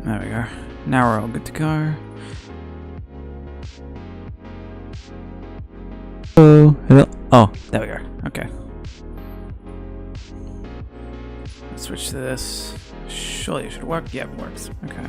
There we go. Now we're all good to go. Oh, there we go. Okay. Let's switch to this. Surely it should work. Yeah, it works. Okay.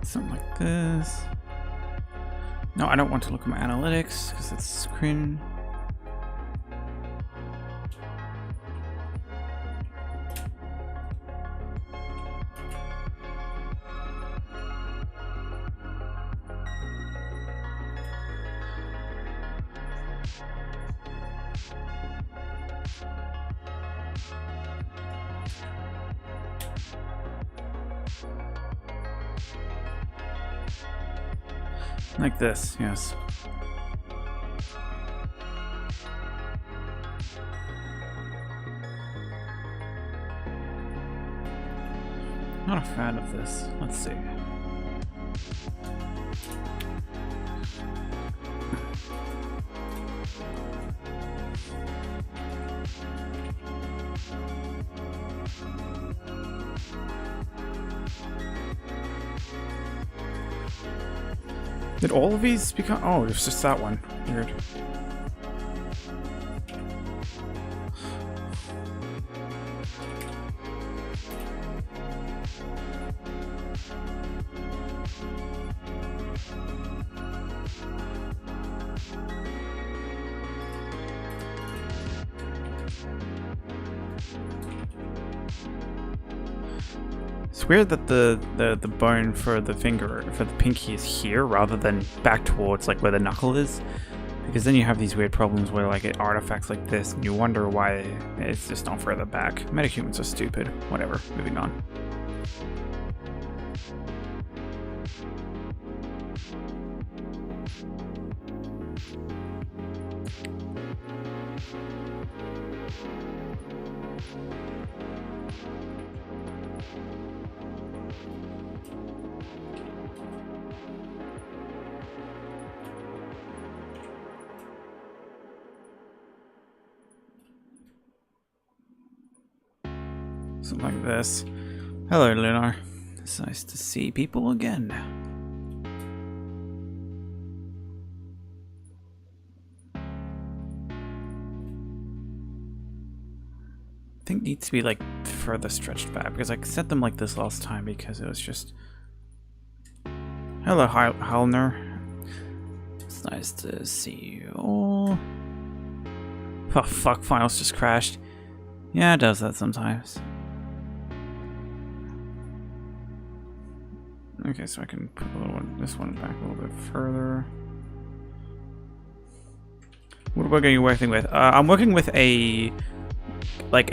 Something like this. No, I don't want to look at my analytics because it's screen. Like this, yes. Not a fan of this. Let's see. Did all of these become? Oh, it's just that one. Weird. It's weird that the bone for the finger, for the pinky, is here rather than back towards like where the knuckle is, because then you have these weird problems where like it artifacts like this and you wonder why it's just not further back. Metahumans are stupid. Whatever, moving on. Something like this. Hello, Lunar. It's nice to see people again. I think it needs to be like further stretched back because I set them like this last time because it was just. Hello, Halner. It's nice to see you all. Oh fuck! Files just crashed. Yeah, it does that sometimes. Okay, so I can put this one back a little bit further. What am I working with? I'm working with a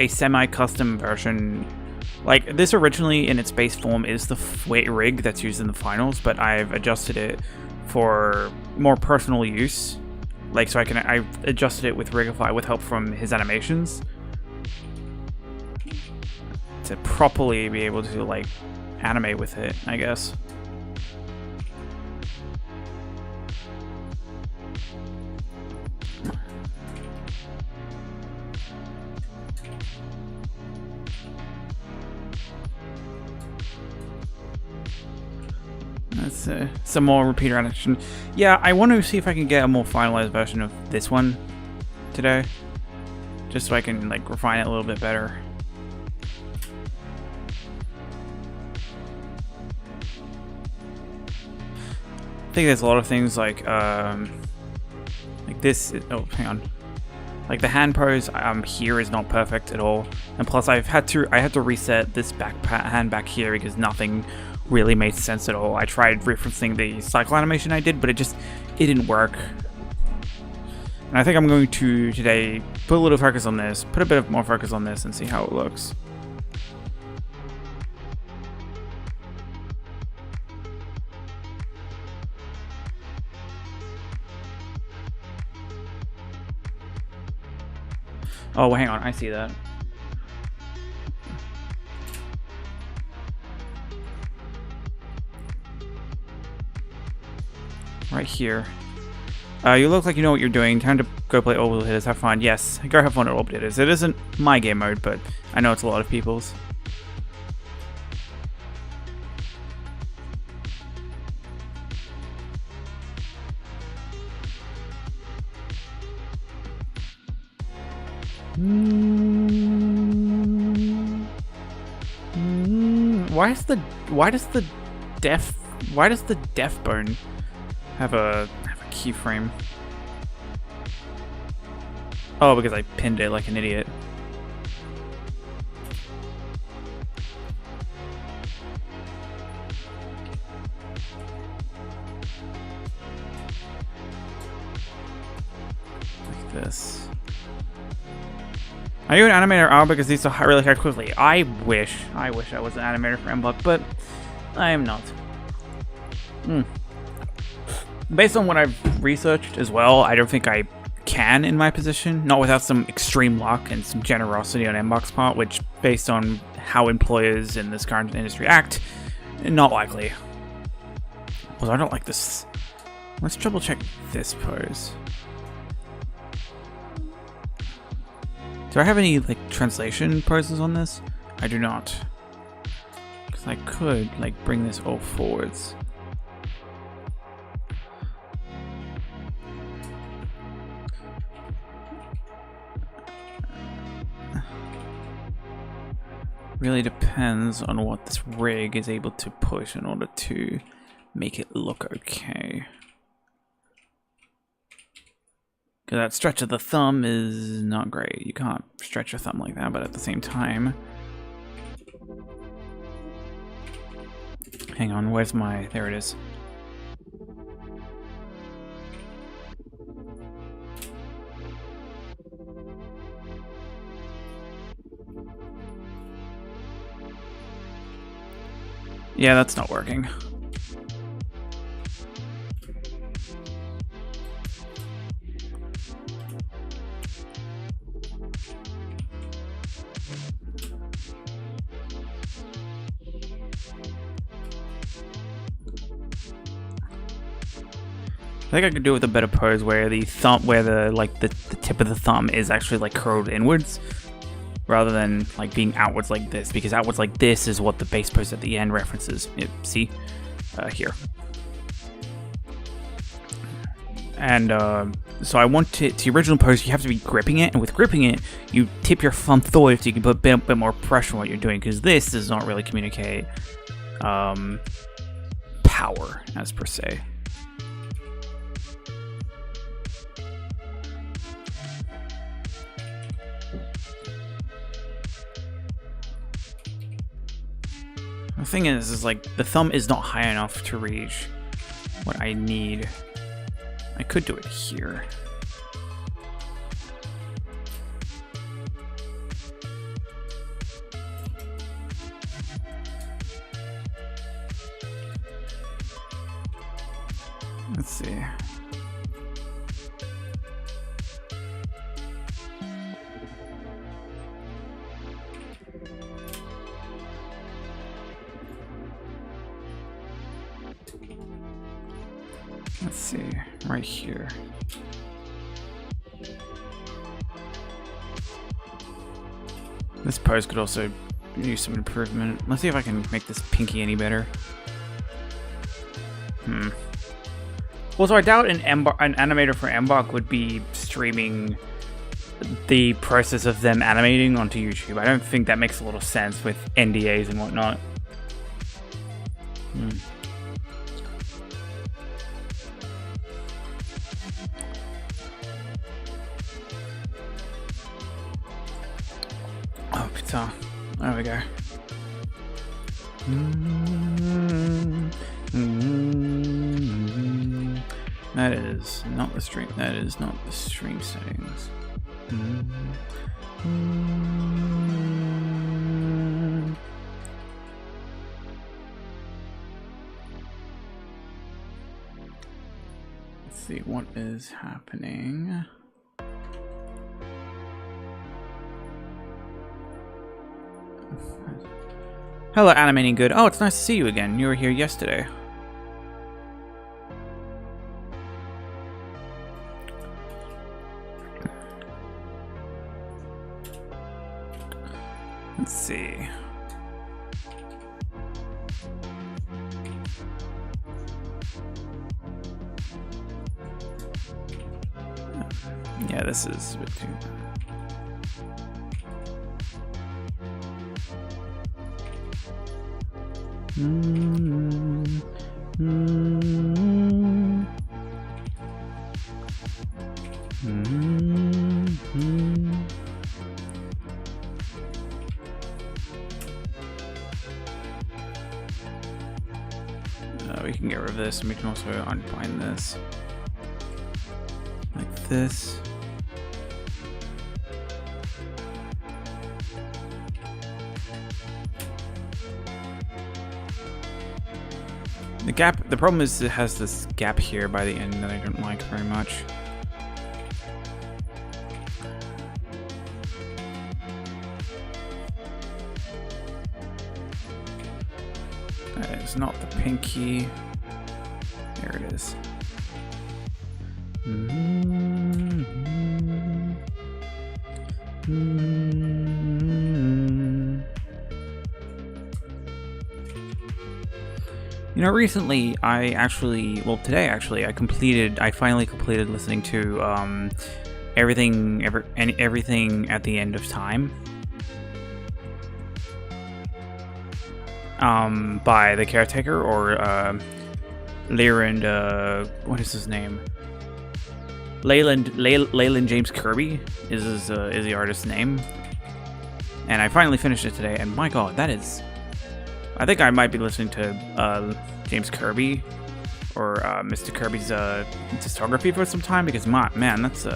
semi-custom version. Like this originally in its base form is the rig that's used in the finals, but I've adjusted it for more personal use. Like so I've adjusted it with Rigify with help from his animations to properly be able to like animate with it, I guess. That's some more repeater animation. Yeah, I want to see if I can get a more finalized version of this one today, just so I can like refine it a little bit better. I think there's a lot of things like this. Oh, hang on. Like the hand pose here is not perfect at all, and plus I had to reset this hand back here because nothing really made sense at all. I tried referencing the cycle animation I did, but it didn't work. And I think I'm going to today put a little focus on this, put a bit of more focus on this, and see how it looks. Oh, hang on, I see that. right here. You look like you know what you're doing. Time to go play Orbital Hitters. Have fun. Yes, go have fun at Orbital Hitters. It isn't my game mode, but I know it's a lot of people's. Why does the deaf bone have a keyframe? Oh, because I pinned it like an idiot. Like this. Are you an animator? Oh, because these are really hard quickly. I wish I was an animator for MBlock, but I am not. Based on what I've researched as well, I don't think I can in my position. Not without some extreme luck and some generosity on MBlock's part, which, based on how employers in this current industry act, not likely. Well, I don't like this. Let's double check this pose. Do I have any, like, translation poses on this? I do not. Because I could, like, bring this all forwards. Really depends on what this rig is able to push in order to make it look okay. Because that stretch of the thumb is not great. You can't stretch your thumb like that, but at the same time... Hang on, where's my... There it is. Yeah, that's not working. I think I could do it with a better pose where the thumb, where the tip of the thumb is actually like curled inwards, rather than like being outwards like this, because outwards like this is what the base pose at the end references. See, here. And so I want to original pose, you have to be gripping it, and with gripping it, you tip your thumb forward so you can put a bit more pressure on what you're doing, because this does not really communicate power as per se. The thing is like the thumb is not high enough to reach what I need. I could do it here. Let's see. Let's see, right here. This pose could also use some improvement. Let's see if I can make this pinky any better. Also, I doubt an animator for MBlock would be streaming the process of them animating onto YouTube. I don't think that makes a lot of sense with NDAs and whatnot. Oh, pizza. There we go. That is not the stream. That is not the stream settings. Let's see what is happening. Hello, animating good. Oh, it's nice to see you again. You were here yesterday. Let's see. Yeah, this is a bit too... We can get rid of this, and we can also unbind this like this. The gap, the problem is it has this gap here by the end that I don't like very much. That is not the pinky. There it is. You know, recently I actually, well, today actually, I finally completed listening to everything at the end of time. By The Caretaker, or Leyland, what is his name? Leyland James Kirby is the artist's name. And I finally finished it today, and my god, that is... I think I might be listening to James Kirby, or Mr. Kirby's discography for some time, because man, that's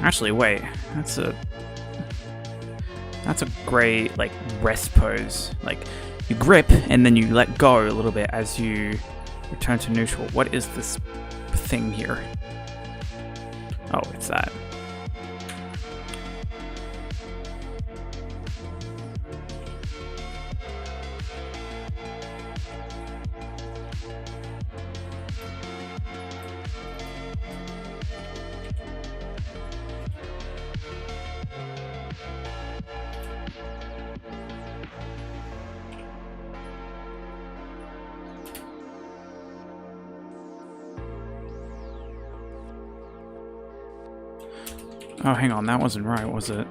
actually, wait, that's a great, like, rest pose. Like, you grip and then you let go a little bit as you return to neutral. What is this thing here? Oh, it's that. Oh, hang on, that wasn't right, was it?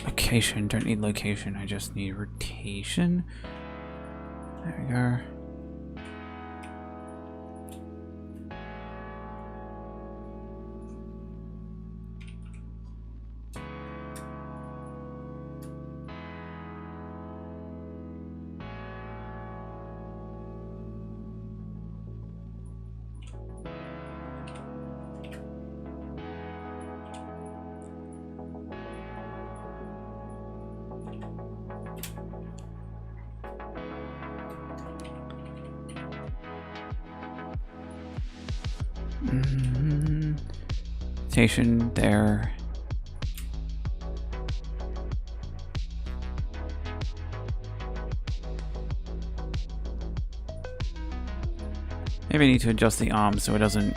Location, don't need location, I just need rotation. There we go. Station there. Maybe I need to adjust the arm so it doesn't...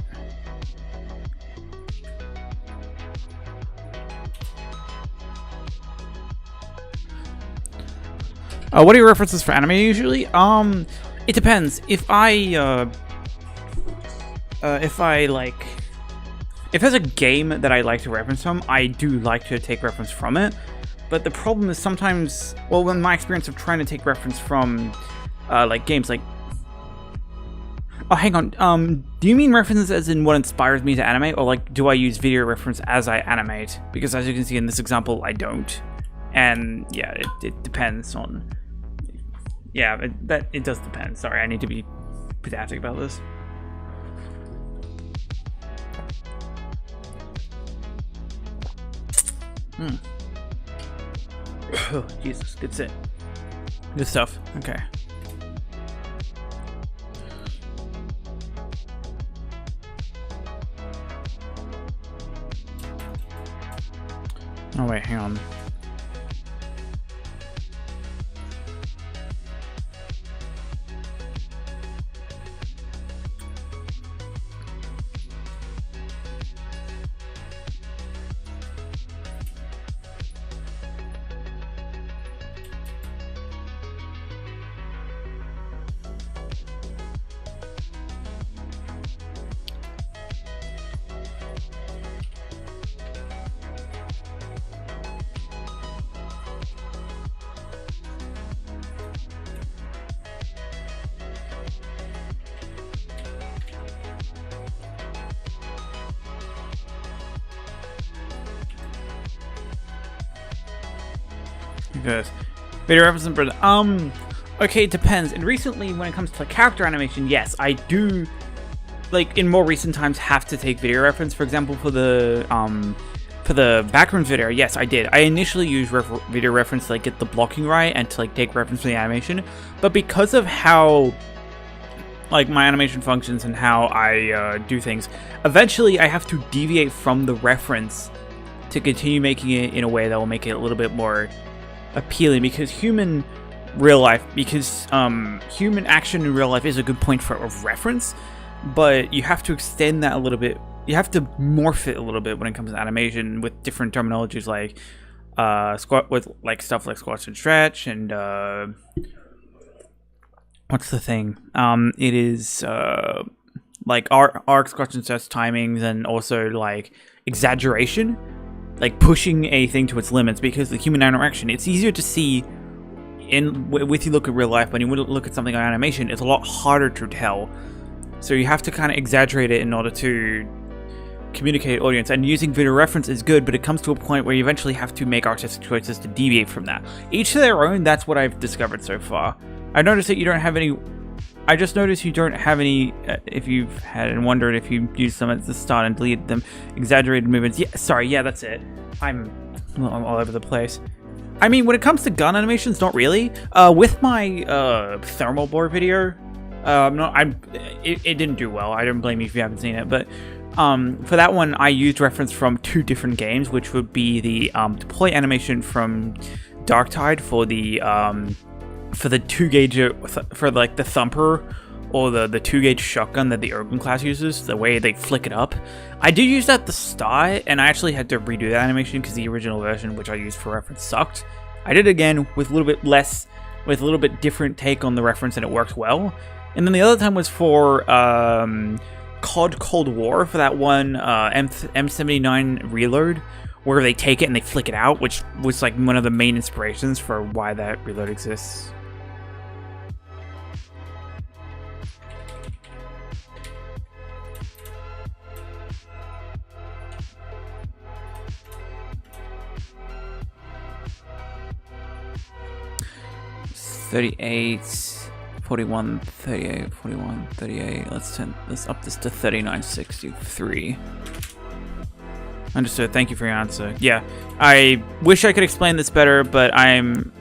what are your references for anime usually? It depends. If there's a game that I like to reference from, I do like to take reference from it. But the problem is sometimes, well, in my experience of trying to take reference from, like, games like... Oh, hang on. Do you mean references as in what inspires me to animate? Or, like, do I use video reference as I animate? Because as you can see in this example, I don't. And, yeah, it depends on... Yeah, it does depend. Sorry, I need to be pedantic about this. Oh, Jesus, good sit. Good stuff. Okay. Oh wait, hang on. Because video reference and okay, it depends. And recently, when it comes to character animation, yes, I do, like, in more recent times, have to take video reference. For example, for the background video, yes, I did. I initially used video reference to, like, get the blocking right and to, like, take reference from the animation. But because of how, like, my animation functions and how I do things, eventually I have to deviate from the reference to continue making it in a way that will make it a little bit more appealing, because human action in real life is a good point for a reference, but you have to extend that a little bit. You have to morph it a little bit when it comes to animation with different terminologies like stuff like squash and stretch and what's the thing? It is like arc, squash and stretch timings, and also like exaggeration. Like pushing a thing to its limits, because the human interaction, it's easier to see with you look at real life. When you look at something on animation, it's a lot harder to tell. So you have to kind of exaggerate it in order to communicate audience. And using video reference is good, but it comes to a point where you eventually have to make artistic choices to deviate from that. Each to their own. That's what I've discovered so far. I noticed that you don't have any. I just noticed you don't have any, if you've had and wondered if you used them at the start and deleted them, exaggerated movements. Yeah, sorry, yeah, that's it. I'm all over the place. I mean, when it comes to gun animations, not really. With my thermal bore video, it didn't do well. I don't blame you if you haven't seen it, but for that one, I used reference from 2 different games, which would be the deploy animation from Darktide for the 2-gauge, for like the thumper or the 2-gauge shotgun that the Urban class uses, the way they flick it up. I did use that at the start, and I actually had to redo that animation because the original version, which I used for reference, sucked. I did it again with a little bit less, with a little bit different take on the reference, and it worked well. And then the other time was for COD Cold War, for that one M79 reload, where they take it and they flick it out, which was like one of the main inspirations for why that reload exists. $38, 41, 38, 41, 38. Let's up this to 39.63. Understood. Thank you for your answer. Yeah, I wish I could explain this better, but I'm...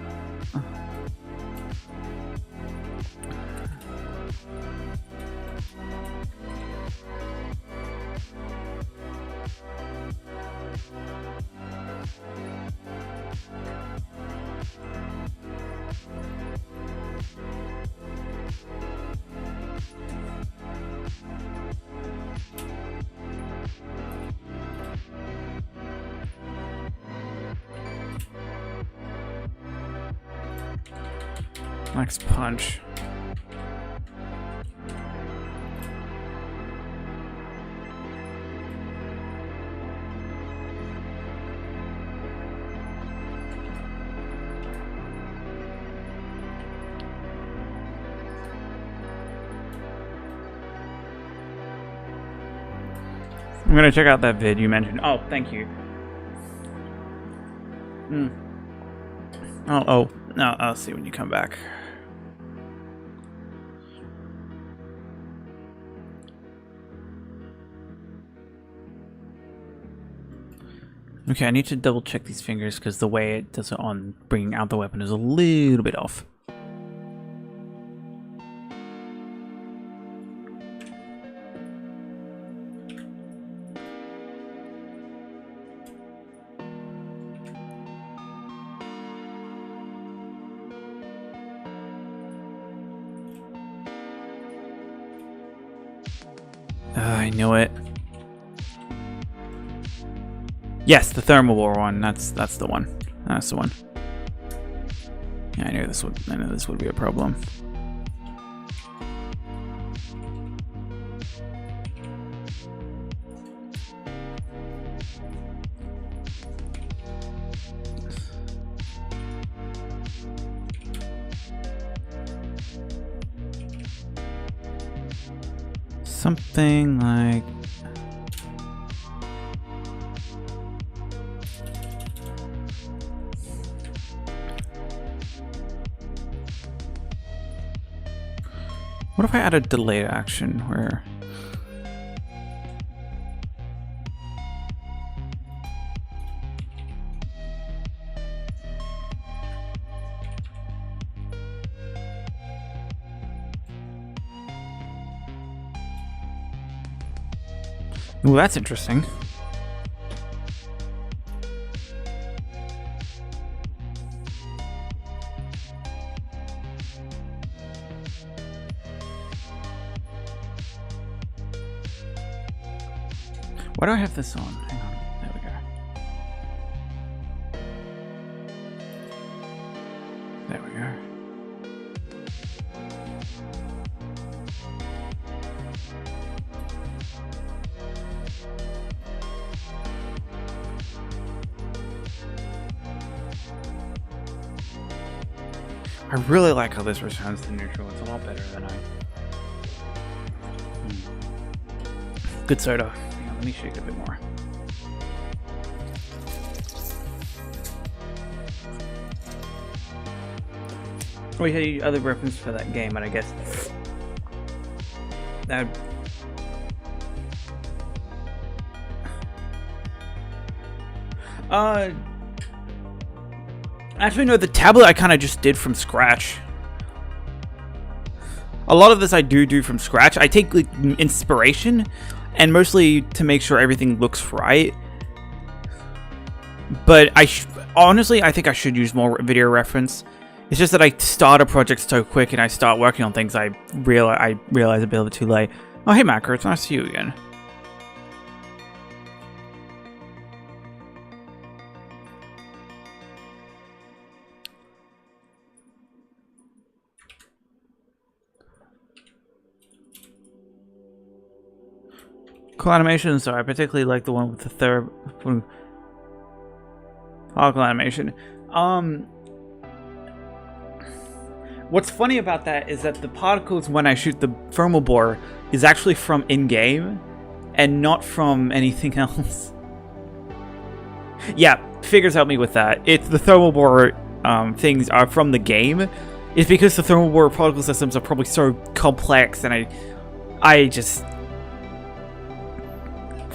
Next punch. I'm gonna check out that vid you mentioned. Oh, thank you. Oh, no, I'll see when you come back. Okay, I need to double check these fingers because the way it does it on bringing out the weapon is a little bit off. I knew it. Yes, the thermal one. That's the one. That's the one. Yeah, I knew this would be a problem. Something like what if I add a delayed action where well, that's interesting. Why do I have this on? Hang on. There we go. There we go. I really like how this returns to neutral. It's a lot better than I... Good soda. Hang on, let me shake it a bit more. We had other reference for that game, but I guess that... Actually, no, the tablet I kind of just did from scratch. A lot of this I do from scratch. I take like inspiration, and mostly to make sure everything looks right. But honestly, I think I should use more video reference. It's just that I start a project so quick, and I start working on things I realize a bit too late. Oh, hey, Macro, it's nice to see you again. Cool animation, so I particularly like the one with the third particle animation. What's funny about that is that the particles when I shoot the thermal bore is actually from in-game and not from anything else. Yeah, figures help me with that. It's the thermal bore things are from the game. It's because the thermal bore particle systems are probably so complex, and I just...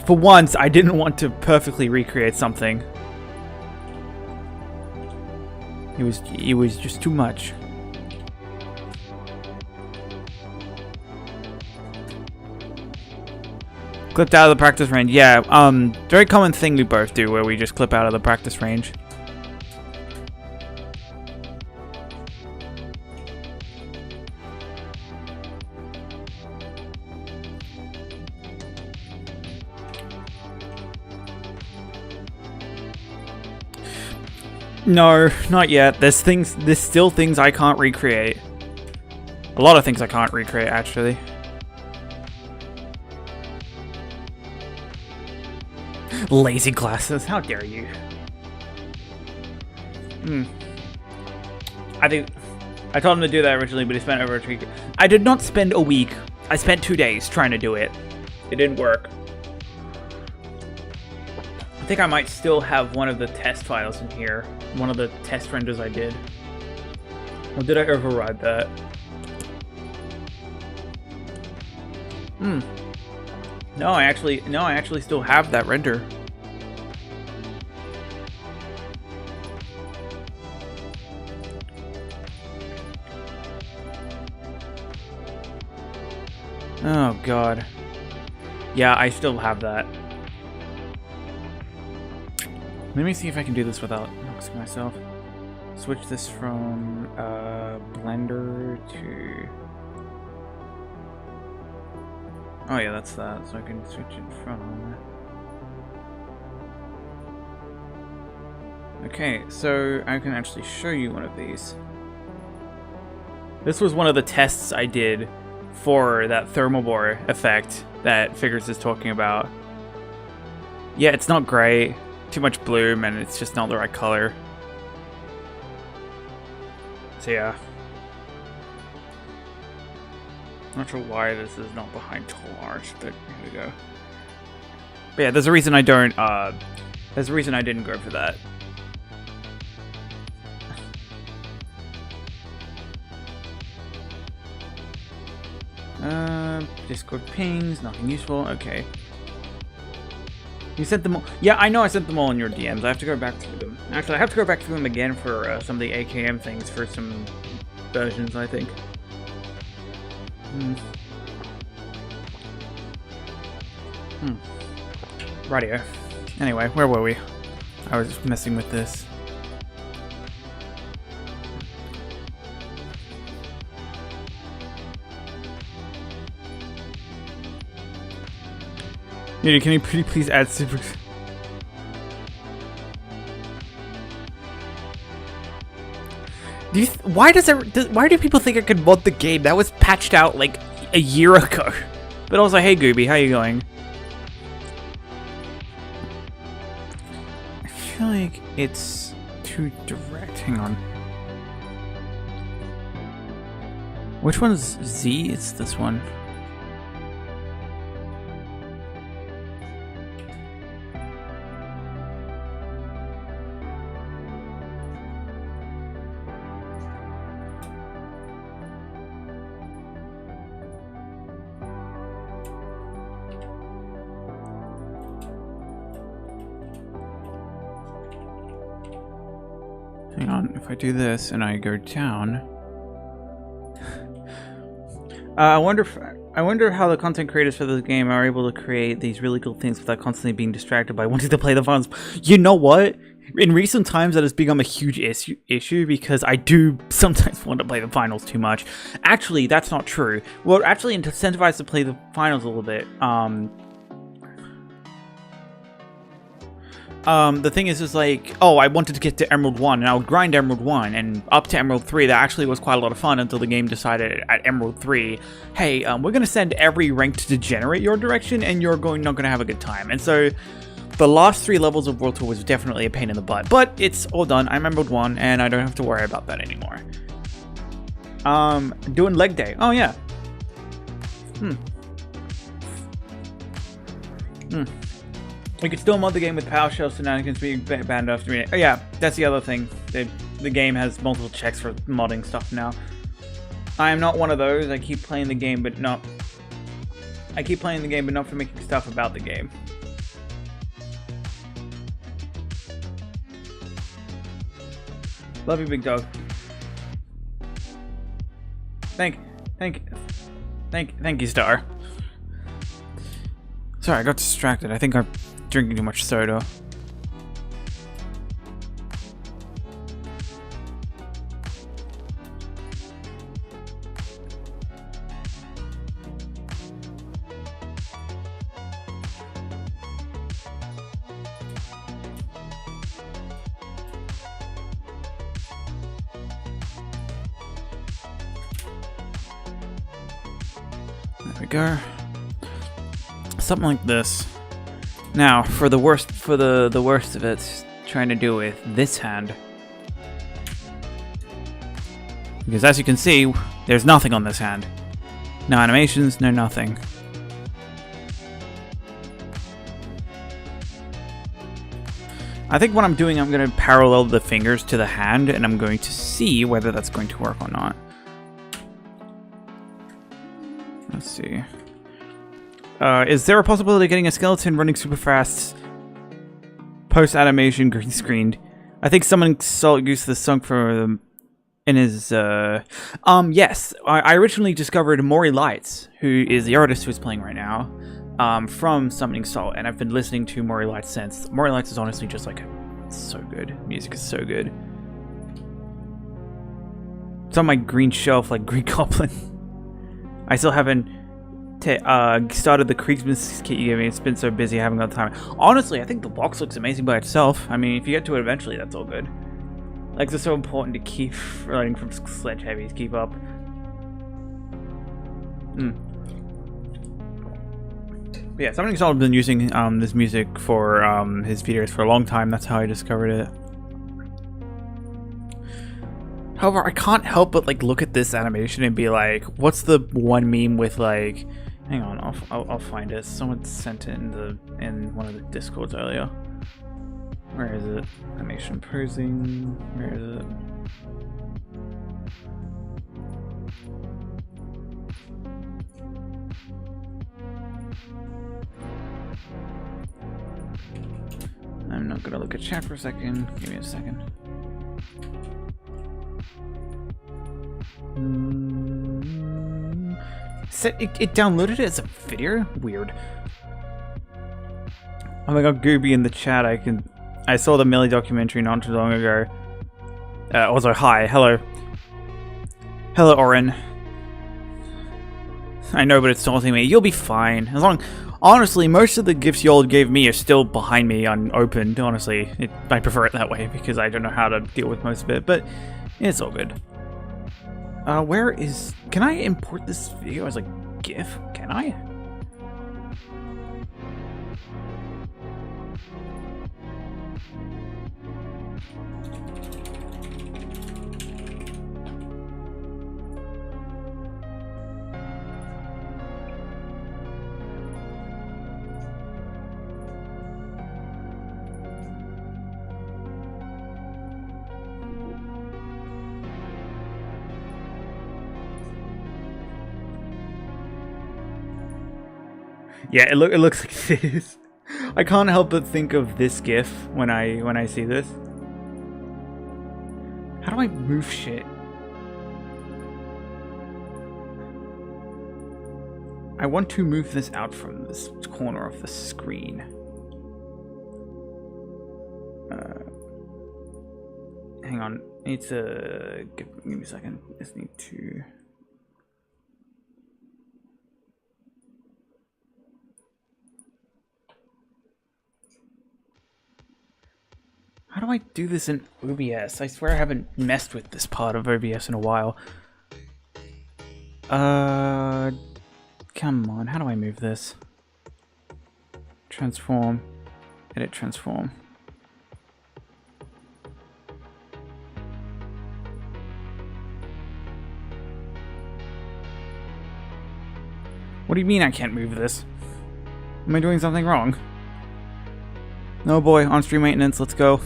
For once, I didn't want to perfectly recreate something. It was just too much. Clipped out of the practice range. Yeah, very common thing we both do where we just clip out of the practice range. No, not yet. There's still things I can't recreate. A lot of things I can't recreate, actually. Lazy glasses, how dare you? I told him to do that originally, but he spent over a week. I did not spend a week. I spent 2 days trying to do it. It didn't work. I think I might still have one of the test files in here. One of the test renders I did. Or did I override that? No, I actually still have that render. Oh god. Yeah, I still have that. Let me see if I can do this without noticing myself. Switch this from Blender to... Oh yeah, that's that. So I can switch it from. Okay, so I can actually show you one of these. This was one of the tests I did for that thermal bore effect that Figures is talking about. Yeah, it's not great. Too much bloom, and it's just not the right color. So yeah. Not sure why this is not behind Tall Arch, but here we go. But yeah, there's a reason I don't, there's a reason I didn't go for that. Discord pings, nothing useful, okay. You sent them all. Yeah, I know I sent them all in your DMs. I have to go back through them. Actually, I have to go back through them again for some of the AKM things for some versions, I think. Rightio. Anyway, where were we? I was messing with this. Dude, can you please add super... Why do people think I could mod the game? That was patched out like a year ago. But also, hey Gooby, how you going? I feel like it's too direct. Hang on. Which one's Z? It's this one. Hang on, if I do this and I go down, I wonder how the content creators for this game are able to create these really cool things without constantly being distracted by wanting to play the finals. You know what? In recent times, that has become a huge issue because I do sometimes want to play the finals too much. Actually, that's not true. Well, actually incentivized to play the finals a little bit. The thing is like, oh, I wanted to get to Emerald 1, and I would grind Emerald 1, and up to Emerald 3, that actually was quite a lot of fun until the game decided at Emerald 3, hey, we're going to send every ranked degenerate your direction, and you're not going to have a good time. And so, the last 3 levels of World Tour was definitely a pain in the butt, but it's all done. I'm Emerald 1, and I don't have to worry about that anymore. Doing leg day. Oh, yeah. We could still mod the game with PowerShell shenanigans being banned after me. Oh yeah, that's the other thing. The game has multiple checks for modding stuff now. I am not one of those. I keep playing the game, but not... I keep playing the game, but not for making stuff about the game. Love you, big dog. Thank you, Star. Sorry, I got distracted. I think I'm drinking too much soda. There we go. Something like this. Now, for the worst of it, trying to do with this hand. Because as you can see, there's nothing on this hand. No animations, no nothing. I think what I'm doing, I'm going to parallel the fingers to the hand, and I'm going to see whether that's going to work or not. Let's see. Is there a possibility of getting a skeleton running super fast post-animation green screened? I think someone used this song for them in his, yes. I originally discovered Maury Lights, who is the artist who's playing right now, from Summoning Salt, and I've been listening to Maury Lights since. Maury Lights is honestly just like, so good. Music is so good. It's on my green shelf like Green Goblin. I still haven't started the Christmas kit you gave me. It's been so busy, I haven't got time. Honestly, I think the box looks amazing by itself. I mean, if you get to it eventually, that's all good. Like, it's so important to keep running from sledge heavies, keep up. But yeah, somebody's been using this music for his videos for a long time. That's how I discovered it. However, I can't help but like look at this animation and be like, what's the one meme with like? Hang on, I'll find it. Someone sent it in one of the discords earlier. Where is it? Animation posing. Where is it? I'm not gonna look at chat for a second. Give me a second. It downloaded it as a video? Weird. Oh my god, Gooby in the chat. I saw the Millie documentary not too long ago. Also, hi, hello. Hello, Oren. I know, but it's taunting me. You'll be fine. Honestly, most of the gifts y'all gave me are still behind me unopened. Honestly, I prefer it that way because I don't know how to deal with most of it, but it's all good. Can I import this video as a GIF? Can I? Yeah, it looks like this. I can't help but think of this GIF when I see this. How do I move shit? I want to move this out from this corner of the screen. Hang on, I need to give me a second. I just need to. How do I do this in OBS? I swear I haven't messed with this part of OBS in a while. Come on, how do I move this? Transform. Edit transform. What do you mean I can't move this? Am I doing something wrong? No boy, on stream maintenance, let's go.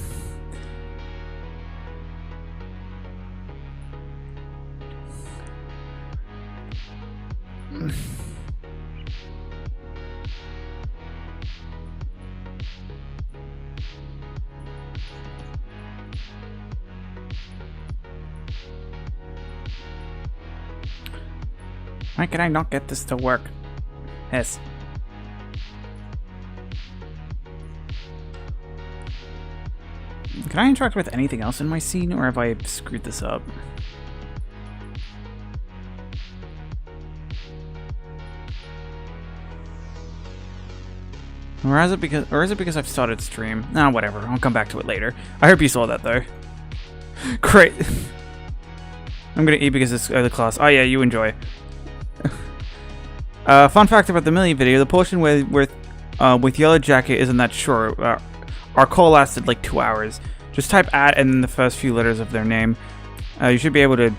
Why can I not get this to work? Yes. Can I interact with anything else in my scene, or have I screwed this up? Or is it because I've started stream? Nah, whatever. I'll come back to it later. I hope you saw that though. Great. I'm gonna eat because it's the class. Oh yeah, you enjoy. Fun fact about the Millie video: the portion with Yellow Jacket isn't that short. Our call lasted like 2 hours. Just type @ and then the first few letters of their name. You should be able to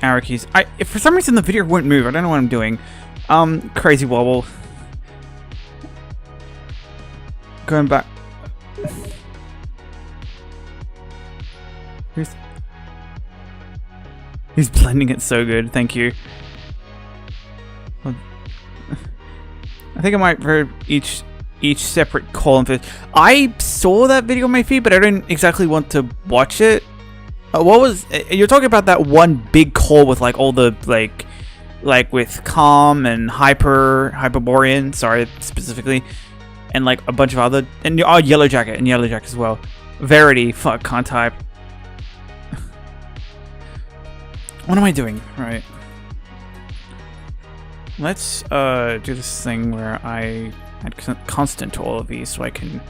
arrow keys. If for some reason the video won't move, I don't know what I'm doing. Crazy wobble. Going back. He's blending it so good. Thank you. I think I might for each separate column. I saw that video on my feed, but I didn't exactly want to watch it. What was you're talking about? That one big call with like all the like with Calm and Hyperborean, sorry specifically, and like a bunch of other, and Yellow Jacket as well. Verity, fuck, can't type. What am I doing? Right. let's do this thing where I add constant to all of these so I can...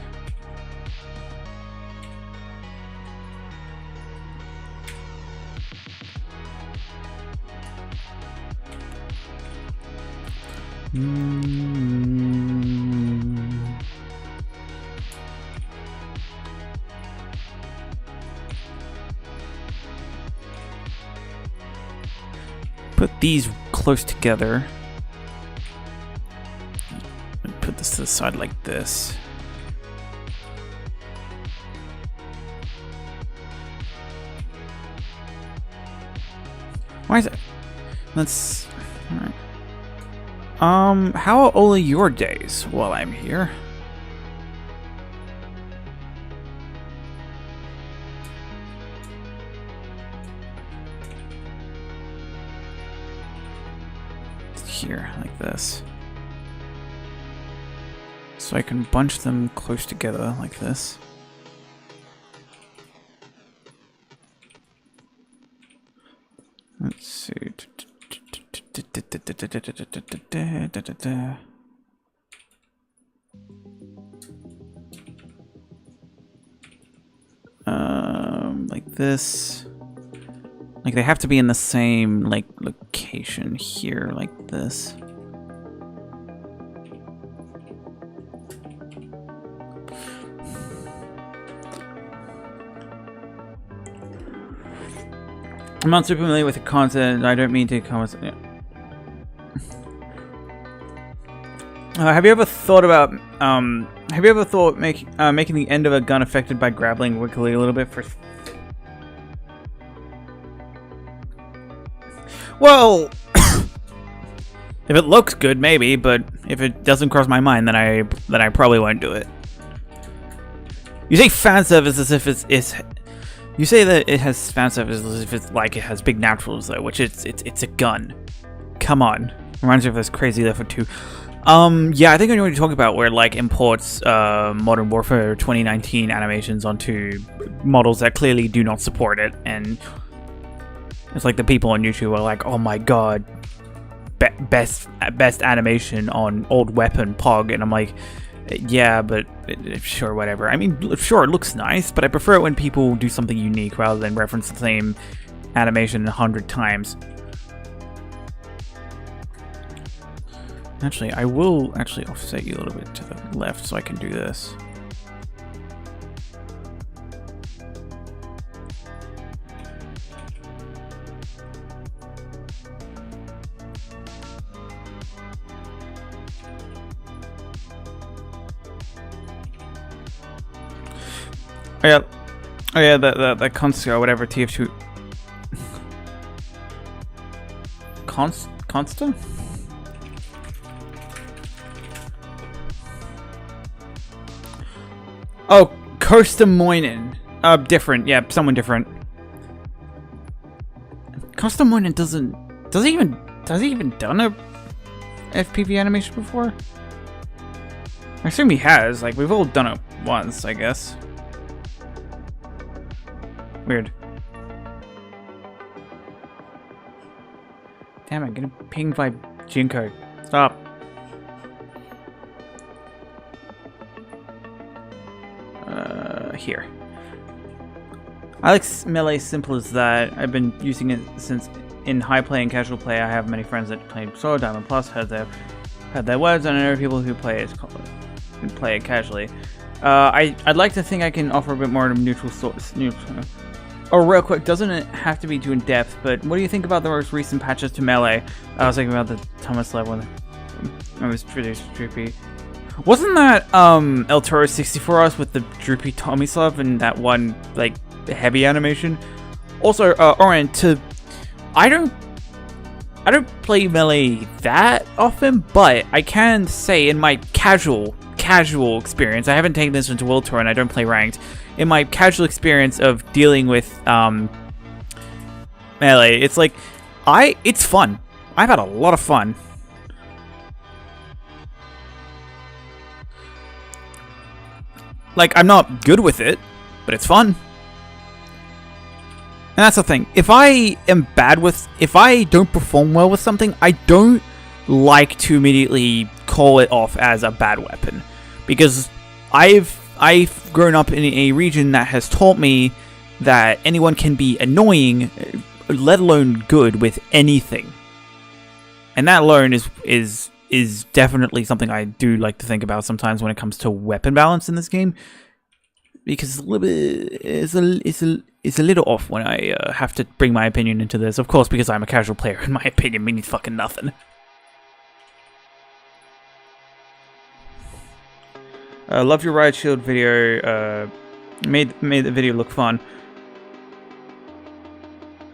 Put these close together. Put this to the side like this. Why is it? Let's... Alright. How are all of your days while I'm here? Here, like this. So I can bunch them close together like this. Let's see. Like this. Like they have to be in the same like location here, like this. I'm not super familiar with the content. I don't mean to come with. Yeah. Have you ever thought about making the end of a gun affected by grappling wiggly a little bit for? Well, if it looks good, maybe, but if it doesn't cross my mind, then I probably won't do it. You say fan service as if it's you say that it has fan service as if it's like it has big naturals though, which it's a gun. Come on, reminds me of this crazy Left 4 2. Yeah, I think I know what you're talking about, where like imports Modern Warfare 2019 animations onto models that clearly do not support it, and it's like the people on YouTube are like, "Oh my god, best animation on old weapon Pog," and I'm like, "Yeah, but sure, whatever." I mean, sure, it looks nice, but I prefer it when people do something unique rather than reference the same animation 100 times. Actually, I will actually offset you a little bit to the left so I can do this. Oh yeah, the Consta, whatever, TF2. Consta? Oh, Costa Moinen. Different. Yeah, someone different. Costa Moinen does he even done a FPV animation before? I assume he has. Like, we've all done it once, I guess. Weird. Damn it, getting pinged by Jinko. Stop. Here. I like melee simple as that. I've been using it since in high play and casual play. I have many friends that play Solo Diamond Plus, heard their words, and I know people who play it casually. I'd like to think I can offer a bit more neutral sorts. Oh, real quick, doesn't it have to be too in depth? But what do you think about the most recent patches to melee? I was thinking about the Thomas level when it was pretty droopy. Wasn't that El Toro 64 us with the droopy Tomislav and that one like heavy animation? Also, Oren, I don't play melee that often, but I can say in my casual experience, I haven't taken this into World Tour and I don't play ranked. In my casual experience of dealing with melee, it's like it's fun. I've had a lot of fun. Like, I'm not good with it, but it's fun. And that's the thing. If I don't perform well with something, I don't like to immediately call it off as a bad weapon, because I've grown up in a region that has taught me that anyone can be annoying, let alone good, with anything. And that alone is definitely something I do like to think about sometimes when it comes to weapon balance in this game, because it's a little off when I have to bring my opinion into this. Of course, because I'm a casual player, and my opinion means fucking nothing. Loved your riot shield video. Made the video look fun.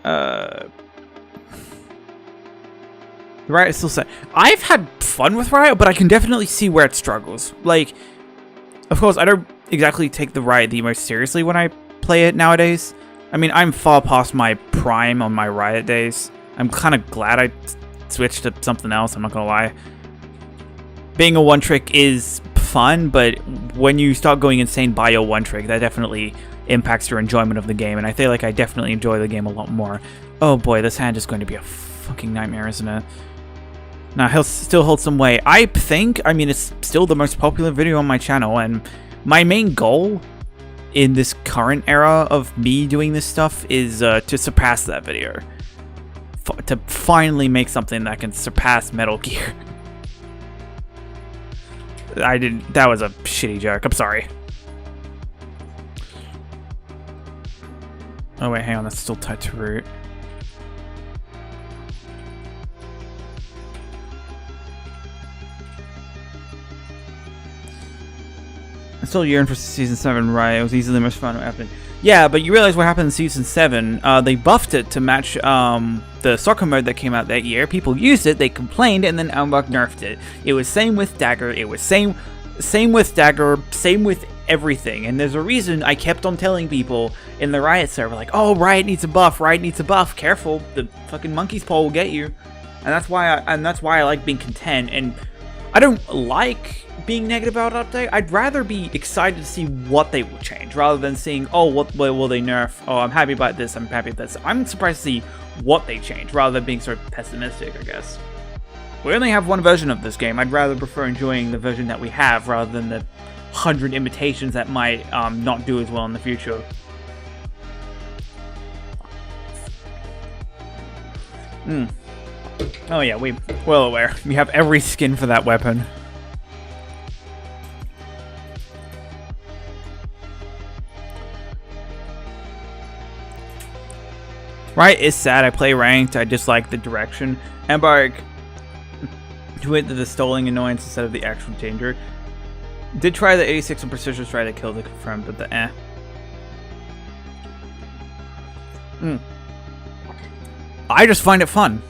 The Riot is still set. I've had fun with Riot, but I can definitely see where it struggles. Like, of course, I don't exactly take the Riot the most seriously when I play it nowadays. I mean, I'm far past my prime on my Riot days. I'm kind of glad I switched to something else, I'm not gonna lie. Being a one-trick is fun, but when you start going insane by your one-trick, that definitely impacts your enjoyment of the game, and I feel like I definitely enjoy the game a lot more. Oh boy, this hand is going to be a fucking nightmare, isn't it? Now, he'll still hold some weight. I mean, it's still the most popular video on my channel, and my main goal in this current era of me doing this stuff is to surpass that video. To finally make something that can surpass Metal Gear. That was a shitty joke, I'm sorry. Oh wait, hang on, that's still tied to root. I still yearn for Season 7, right? It was easily the most fun what happened. Yeah, but you realize what happened in Season 7. They buffed it to match the soccer mode that came out that year. People used it, they complained, and then Elmbach nerfed it. It was same with Dagger, it was same with Dagger, same with everything. And there's a reason I kept on telling people in the Riot server, like, oh, Riot needs a buff, Riot needs a buff. Careful, the fucking monkey's paw will get you. And that's why I like being content. And I don't like being negative about an update. I'd rather be excited to see what they will change rather than seeing, oh, what will they nerf? Oh, I'm happy about this, I'm happy with this. I'm surprised to see what they change rather than being sort of pessimistic, I guess. We only have one version of this game. I'd rather prefer enjoying the version that we have rather than the 100 imitations that might not do as well in the future. Oh yeah, we're well aware. We have every skin for that weapon. Right, it's sad. I play ranked. I dislike the direction. Embark to it the stalling annoyance instead of the actual danger. Did try the 86 on precision try to kill the confirm, but the I just find it fun.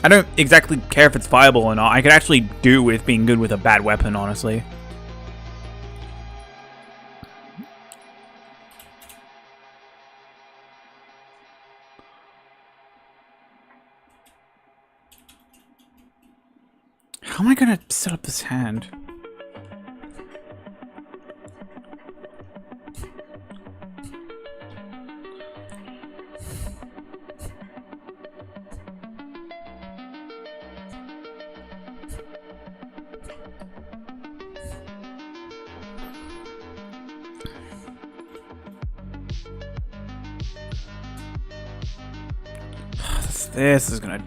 I don't exactly care if it's viable or not. I could actually do with being good with a bad weapon, honestly. How am I gonna set up this hand?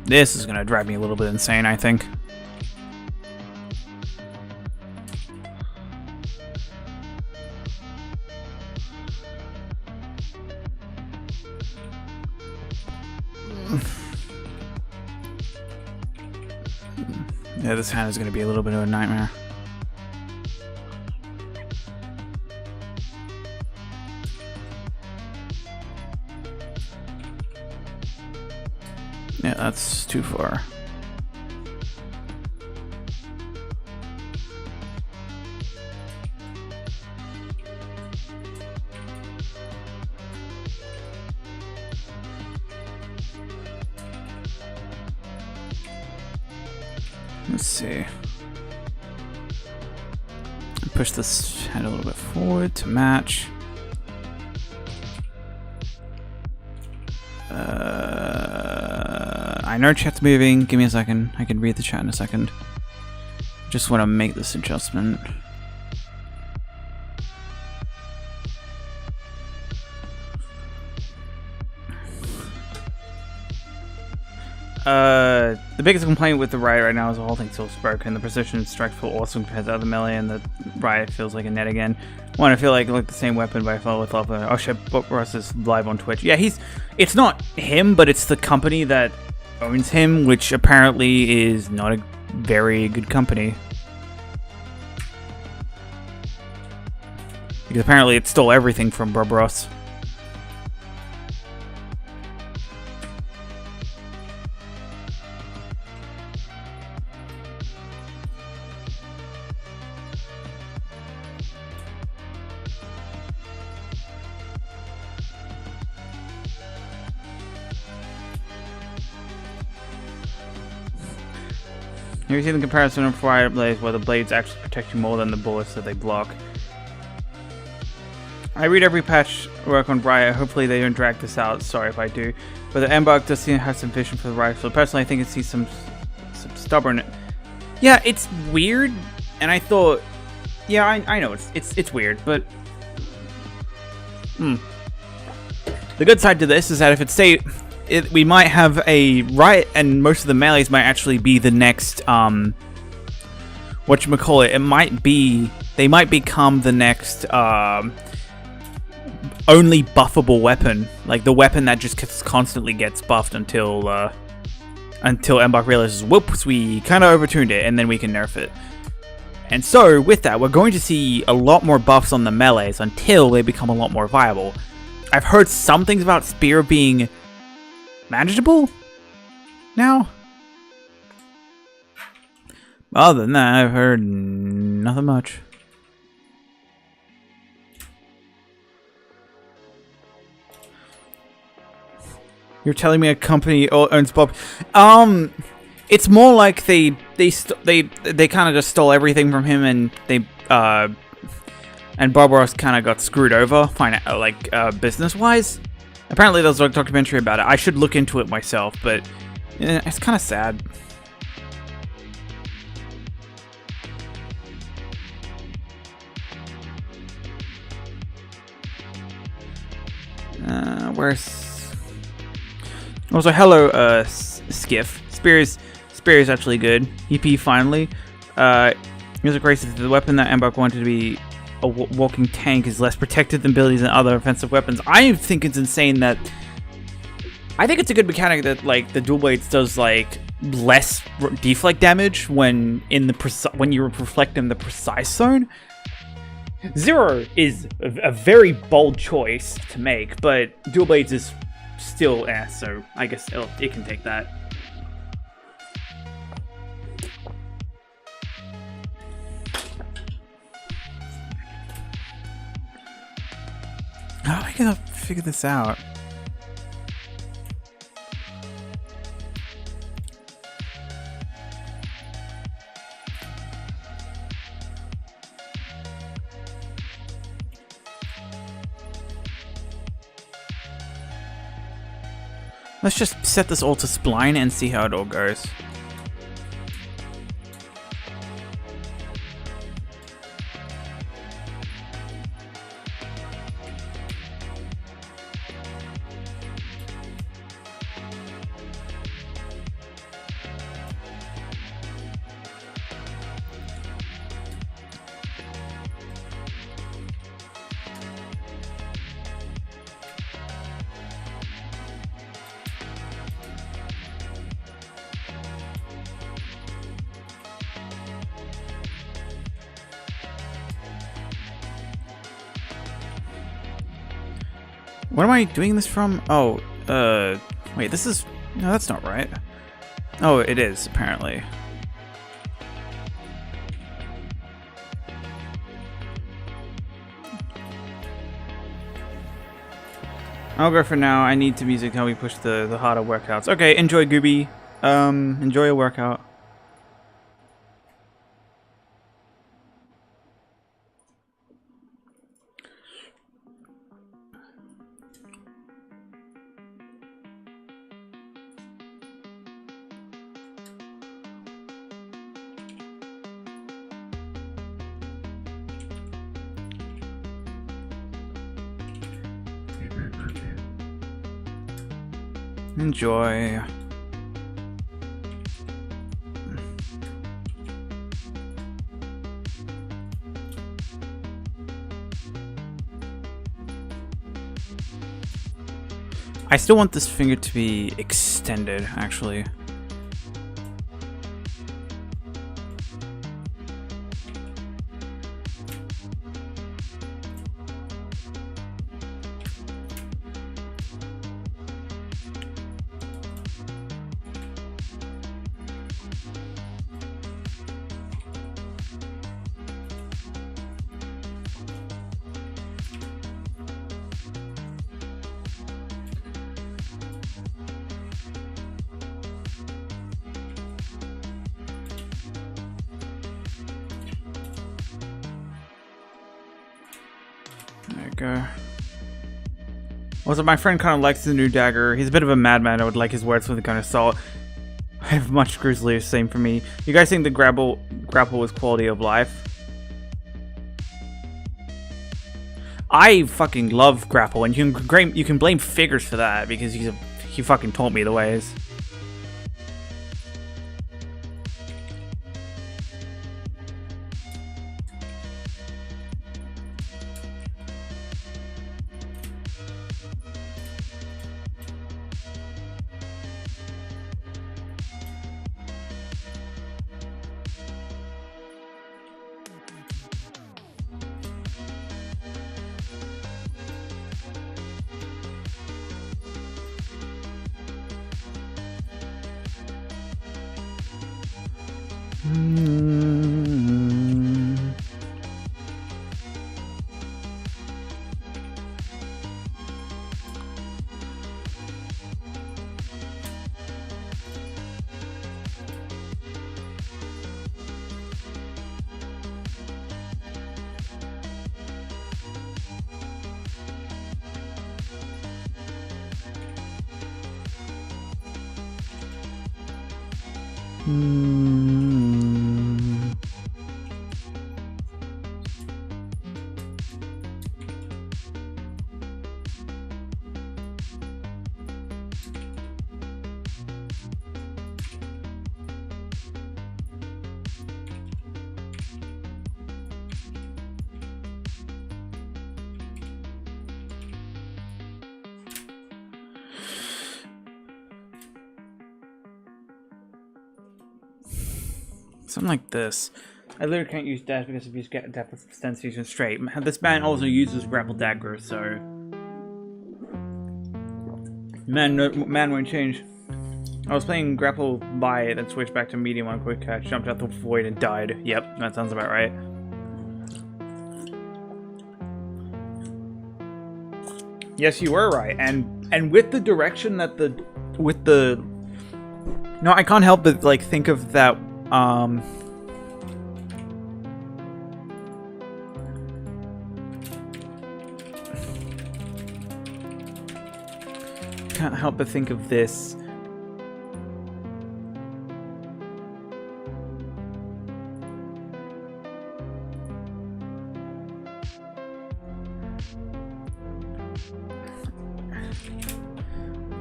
This is gonna drive me a little bit insane, I think. Yeah, this hand is gonna be a little bit of a nightmare. Yeah, that's too far. Let's see. Push this hand a little bit forward to match. I know chat's moving. Give me a second. I can read the chat in a second. Just want to make this adjustment. The biggest complaint with the Riot right now is the whole thing feels broken. The precision strikes feel awesome compared to other melee, and the Riot feels like a net again. One, I feel like the same weapon, but I felt with love. Oh shit, Book Ross is live on Twitch. Yeah, it's not him, but it's the company that owns him, which apparently is not a very good company. Because apparently it stole everything from Bob Ross. Have you seen the comparison of Riot Blades where the blades actually protect you more than the bullets that they block? I read every patch work on Riot. Hopefully they don't drag this out. Sorry if I do. But the Embark does seem to have some vision for the rifle. Personally, I think it sees some stubborn. Yeah, it's weird. And I thought, yeah, I know it's weird, but the good side to this is that if we might have a Riot, and most of the melees might actually be the next, whatchamacallit, they might become the next, only buffable weapon. Like, the weapon that just constantly gets buffed until Embark realizes, whoops, we kind of overtuned it, and then we can nerf it. And so, with that, we're going to see a lot more buffs on the melees until they become a lot more viable. I've heard some things about Spear being manageable now. Other than that, I've heard nothing much. You're telling me a company owns Bob? It's more like they kind of just stole everything from him, and and Bob Ross kind of got screwed over, business wise. Apparently, there's a documentary about it. I should look into it myself, but it's kind of sad. Where's... Also, hello, Skiff. Spear is actually good. EP finally. Music races. The weapon that Embark wanted to be a walking tank is less protected than abilities and other offensive weapons. I think it's insane that... I think it's a good mechanic that, like, the dual blades does, like, less deflect damage when you reflect in the precise zone. Zero is a very bold choice to make, but dual blades is still so I guess it can take that. How am I gonna figure this out? Let's just set this all to spline and see how it all goes. What am I doing this from? Oh, wait, this is... No, that's not right. Oh, it is, apparently. I'll go for now. I need to music how we push the harder workouts. Okay, enjoy, Gooby. Enjoy your workout. Enjoy. I still want this finger to be extended, actually. There you go. Also, my friend kind of likes the new dagger. He's a bit of a madman. I would like his words with a gun of salt. I have much grislier. Same for me. You guys think the grapple was quality of life? I fucking love grapple, and you can blame Figures for that because he fucking taught me the ways. Something like this. I literally can't use dash because if you get depth of stance fusion straight. This man also uses grapple dagger, so man won't change. I was playing grapple by, then switched back to medium on quick catch, jumped out the void and died. Yep, that sounds about right. Yes, you were right, and with the direction that no, I can't help but like think of that. Can't help but think of this.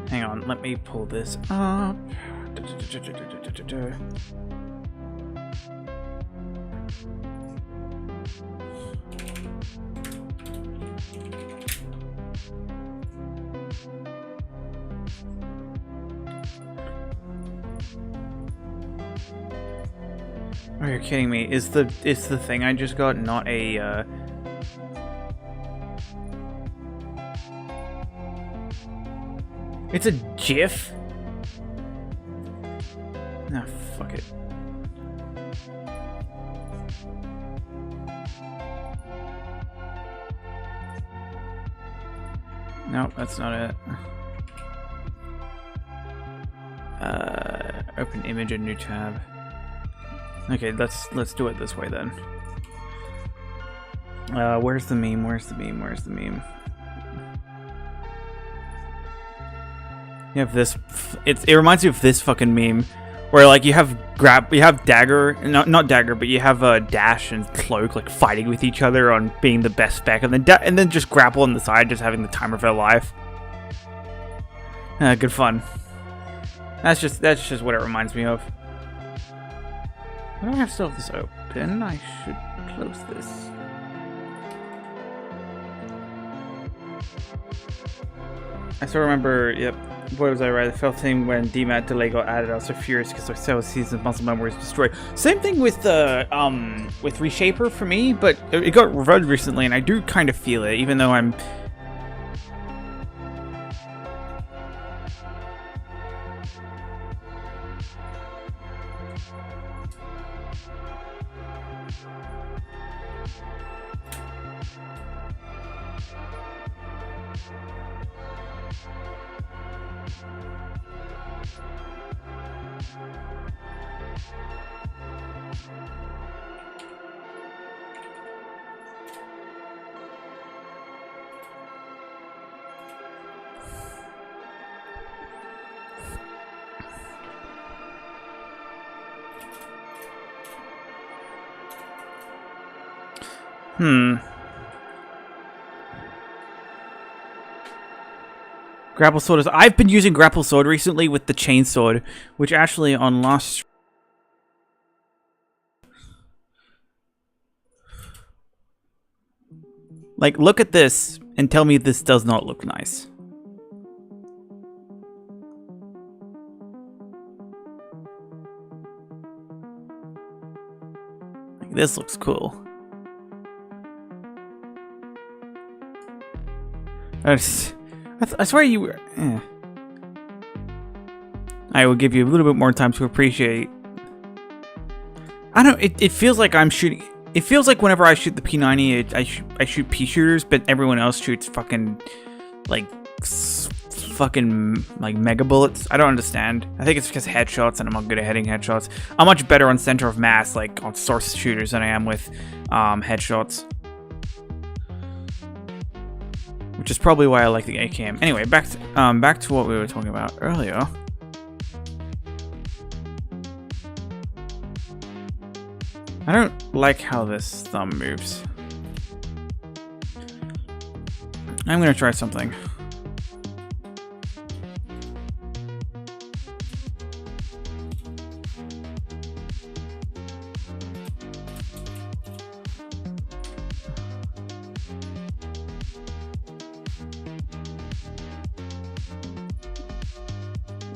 Hang on, let me pull this up. Oh, you're kidding me. Is the thing I just got not a It's a GIF? Nah, fuck it. Nope, that's not it. Open image in new tab. Okay, let's do it this way then. Where's the meme? Where's the meme? Where's the meme? You have this. It reminds me of this fucking meme, where like you have dagger, not dagger, but you have dash and cloak like fighting with each other on being the best spec, and then just grapple on the side, just having the time of their life. Good fun. That's just what it reminds me of. Why do I have still have this open? I should close this. I still remember, yep, boy was I right, I felt thing when DMAT delay got added. I was so furious because my cell season muscle memory was destroyed. Same thing with Reshaper for me, but it got reviewed recently and I do kind of feel it, even though I'm... Grapple sword is... I've been using grapple sword recently with the chain sword, which actually on last... Like, look at this and tell me this does not look nice. Like, this looks cool. I swear you were... I will give you a little bit more time to appreciate. I don't... It feels like I'm shooting... It feels like whenever I shoot the P90, I shoot P shooters, but everyone else shoots fucking... Like... Fucking... Like, mega bullets. I don't understand. I think it's because headshots, and I'm not good at hitting headshots. I'm much better on center of mass, like, on source shooters than I am with headshots. Which is probably why I like the AKM. Anyway, back to what we were talking about earlier. I don't like how this thumb moves. I'm gonna try something.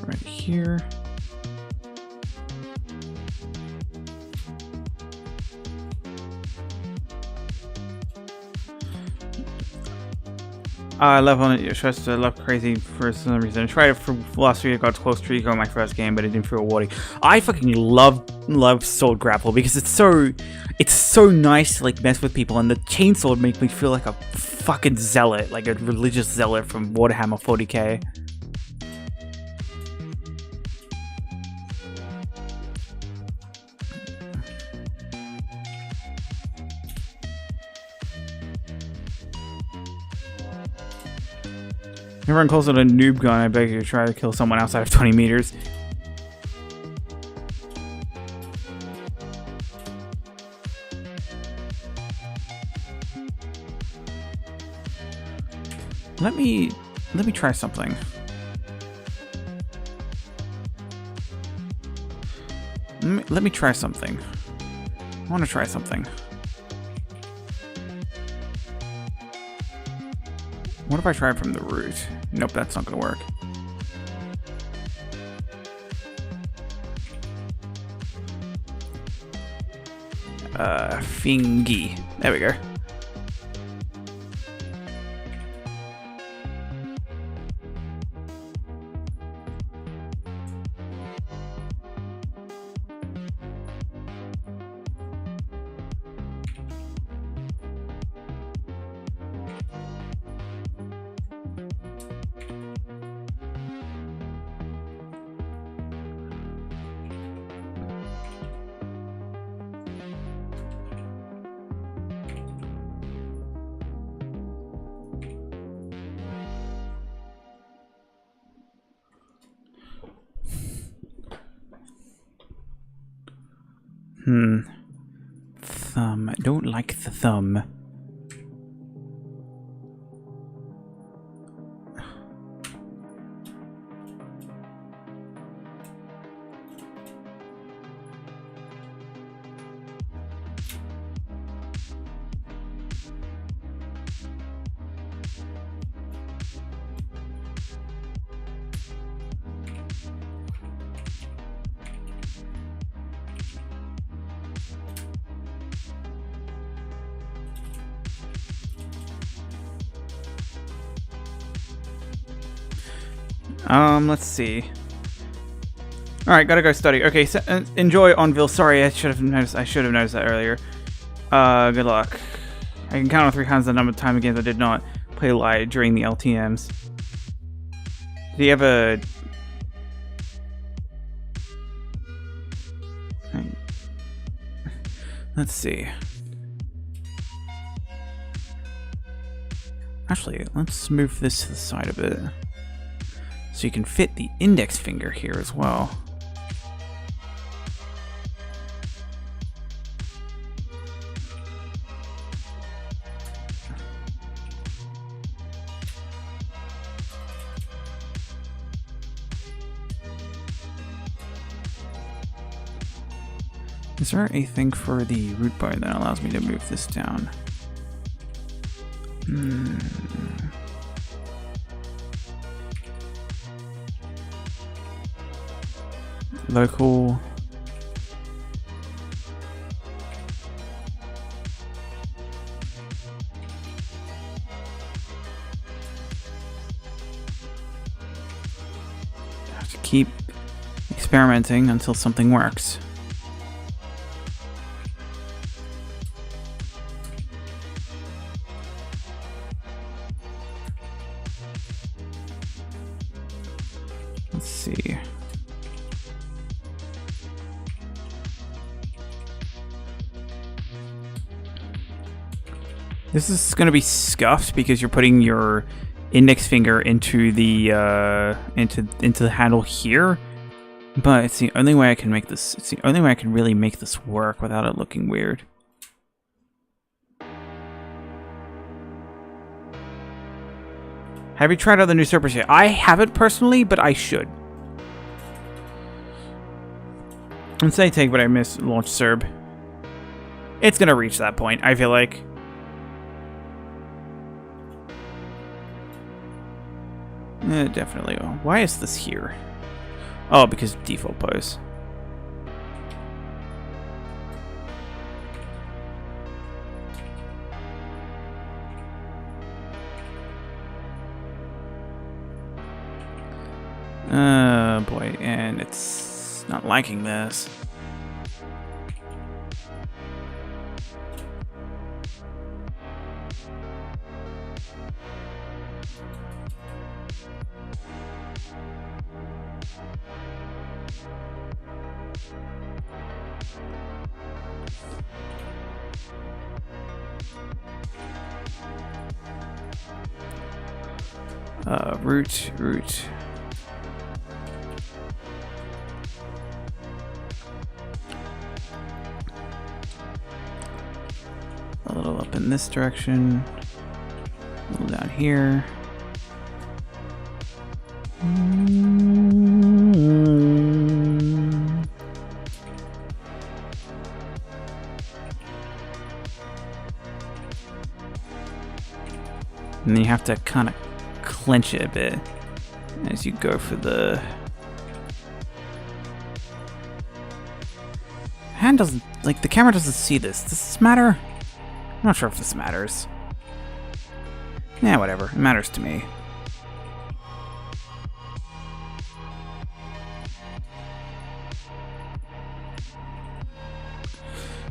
Right here. I love on it. You're supposed to love crazy for some reason. I tried it for last week. I got close to Rico in my first game, but it didn't feel rewarding. I fucking love sword grapple because it's so nice to like mess with people, and the chainsaw makes me feel like a fucking zealot, like a religious zealot from Warhammer 40k. Everyone calls it a noob gun. I beg you to try to kill someone outside of 20 meters. Let me try something. Let me try something. I want to try something. What if I try from the root? Nope, that's not gonna work. Fingy. There we go. Thumb. I don't like the thumb. Let's see. Alright, gotta go study. Okay, so, enjoy Onville. Sorry, I should have noticed that earlier. Good luck. I can count on 3 hands the number of time games I did not play live during the LTMs. Did he ever... Let's see. Actually, let's move this to the side a bit. So you can fit the index finger here as well. Is there a thing for the root bone that allows me to move this down? Local. I have to keep experimenting until something works. Let's see. This is going to be scuffed because you're putting your index finger into the into the handle here. But it's the only way I can make this. It's the only way I can really make this work without it looking weird. Have you tried out the new Surface yet? I haven't personally, but I should. And say take, but I missed launch Serb. It's gonna reach that point, I feel like. Definitely. Why is this here? Oh, because default pose. Oh boy, and it's not liking this. Root. A little up in this direction. A little down here. And then you have to kind of clench it a bit as you go for the hand. Doesn't, like, the camera doesn't see this. Does this matter? I'm not sure if this matters. Yeah, whatever. It matters to me.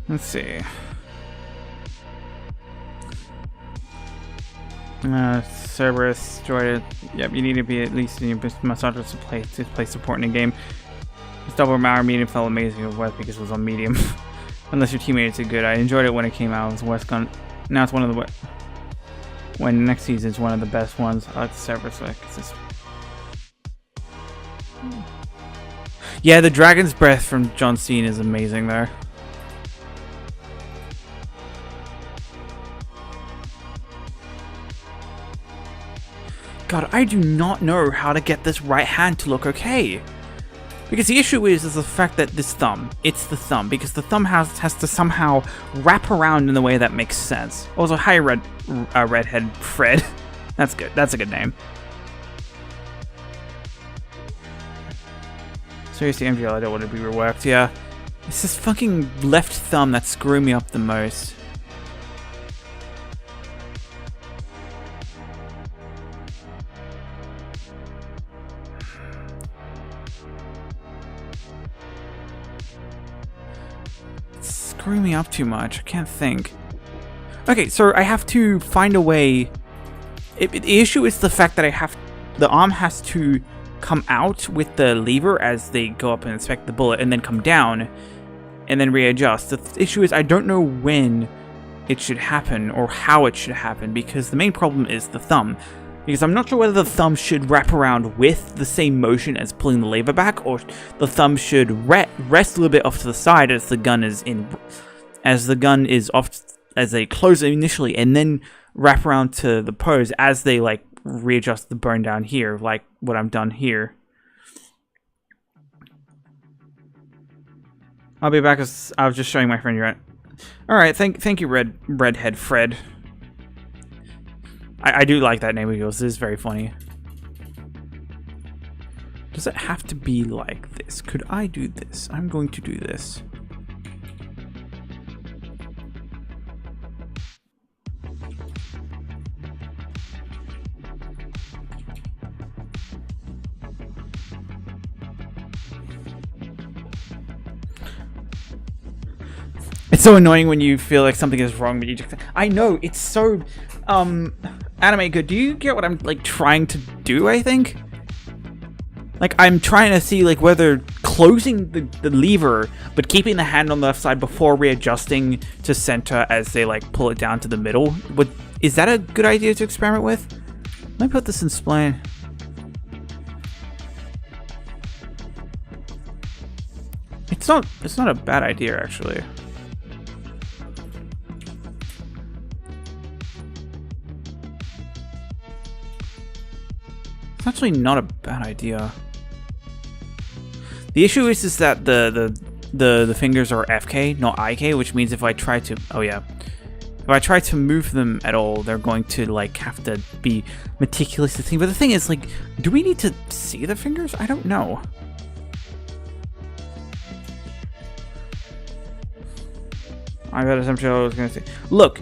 Let's see. Cerberus, Jordan. Yep, you need to be at least in your massage to play support in a game. This double Mauer medium felt amazing with West because it was on medium. Unless your teammates are good. I enjoyed it when it came out. It was West Gun. Now it's one of the when next season is one of the best ones. I like the Cerberus. Yeah, the Dragon's Breath from John Cena is amazing there. God, I do not know how to get this right hand to look okay. Because the issue is the fact that this thumb, it's the thumb, because the thumb has to somehow wrap around in the way that makes sense. Also, hi, Redhead Fred. That's good. That's a good name. Seriously, MGL, I don't want to be reworked. Yeah, it's this fucking left thumb that's screwing me up the most. screwing me up too much? I can't think. Okay, so I have to find a way. The issue is the fact that the arm has to come out with the lever as they go up and inspect the bullet, and then come down, and then readjust. The issue is I don't know when it should happen or how it should happen, because the main problem is the thumb. Because I'm not sure whether the thumb should wrap around with the same motion as pulling the lever back, or the thumb should rest a little bit off to the side as the gun is off, as they close it initially, and then wrap around to the pose as they like readjust the bone down here, like what I've done here. I'll be back as I was just showing my friend you're at. All right, thank you, Redhead Fred. I do like that name of yours. This is very funny. Does it have to be like this? Could I do this? I'm going to do this. It's so annoying when you feel like something is wrong, but you just... I know, it's so... Anime good. Do you get what I'm, like, trying to do, I think? Like, I'm trying to see, like, whether closing the lever, but keeping the hand on the left side before readjusting to center as they, like, pull it down to the middle. Is that a good idea to experiment with? Let me put this in spline. It's not a bad idea, actually. It's actually not a bad idea. The issue is that the fingers are FK, not IK, which means if I try to... Oh, yeah. If I try to move them at all, they're going to, like, have to be meticulous to think. But the thing is, like, do we need to see the fingers? I don't know. I got assumption I was going to say. Look,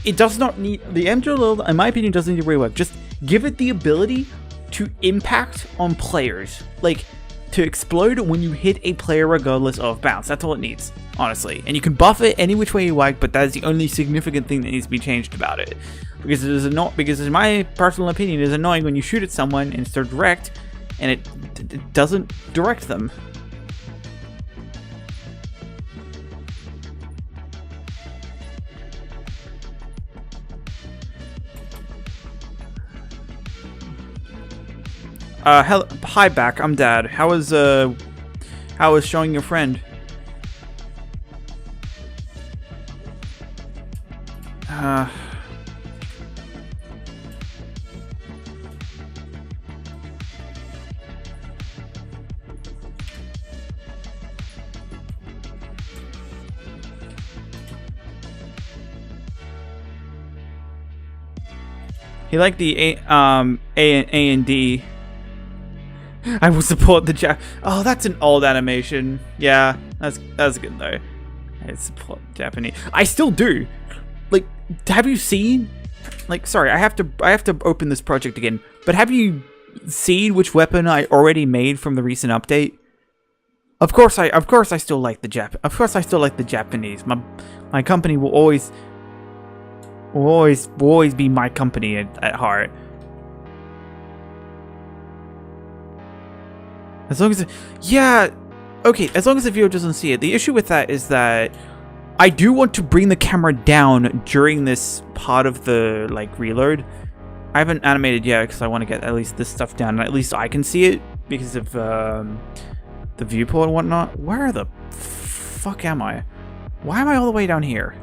it does not need... The MGL, in my opinion, doesn't need to rework. Just give it the ability to impact on players. Like, to explode when you hit a player regardless of bounce. That's all it needs, honestly. And you can buff it any which way you like, but that is the only significant thing that needs to be changed about it. Because it is because in my personal opinion, it is annoying when you shoot at someone instead of direct, and it doesn't direct them. Hi back, I'm Dad. How is showing your friend? He liked the A and D. I will support the Jap. Oh, that's an old animation. Yeah, that's good though. I support Japanese. I still do. Like, have you seen? Like, sorry, I have to open this project again. But have you seen which weapon I already made from the recent update? Of course I still like the Of course I still like the Japanese. My company will always be my company at heart. As long as as long as the viewer doesn't see it. The issue with that is that I do want to bring the camera down during this part of the, like, reload. I haven't animated yet because I want to get at least this stuff down, and at least I can see it because of the viewport and whatnot. Where the fuck am I? Why am I all the way down here?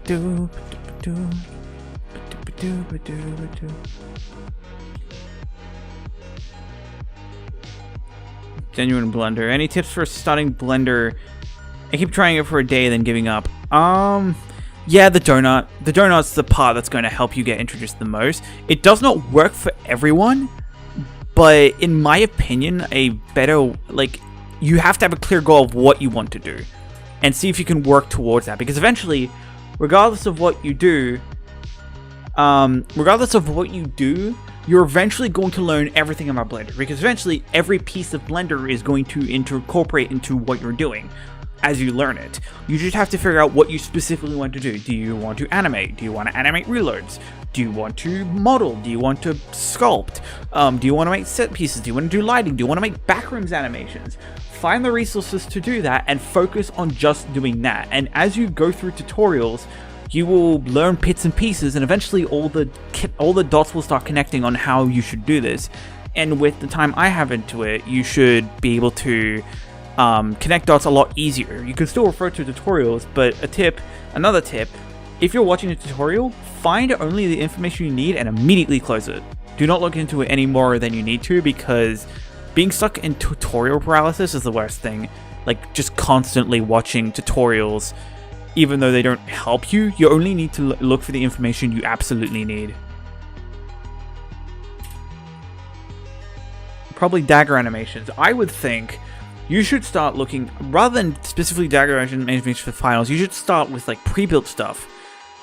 Genuine Blender. Any tips for starting Blender? I keep trying it for a day, then giving up. Yeah, the donut. The donut's the part that's going to help you get introduced the most. It does not work for everyone, but in my opinion, a better, like, you have to have a clear goal of what you want to do and see if you can work towards that, because eventually, regardless of what you do, you're eventually going to learn everything about Blender, because eventually every piece of Blender is going to incorporate into what you're doing as you learn it. You just have to figure out what you specifically want to do. Do you want to animate? Do you want to animate reloads? Do you want to model? Do you want to sculpt? Do you want to make set pieces? Do you want to do lighting? Do you want to make backrooms animations? Find the resources to do that and focus on just doing that. And as you go through tutorials, you will learn bits and pieces, and eventually all the dots will start connecting on how you should do this. And with the time I have into it, you should be able to connect dots a lot easier. You can still refer to tutorials, but another tip, if you're watching a tutorial, find only the information you need and immediately close it. Do not look into it any more than you need to, because being stuck in tutorial paralysis is the worst thing. Like, just constantly watching tutorials, even though they don't help you, you only need to look for the information you absolutely need. Probably dagger animations. I would think you should start looking, rather than specifically dagger animations for finals, you should start with like pre-built stuff.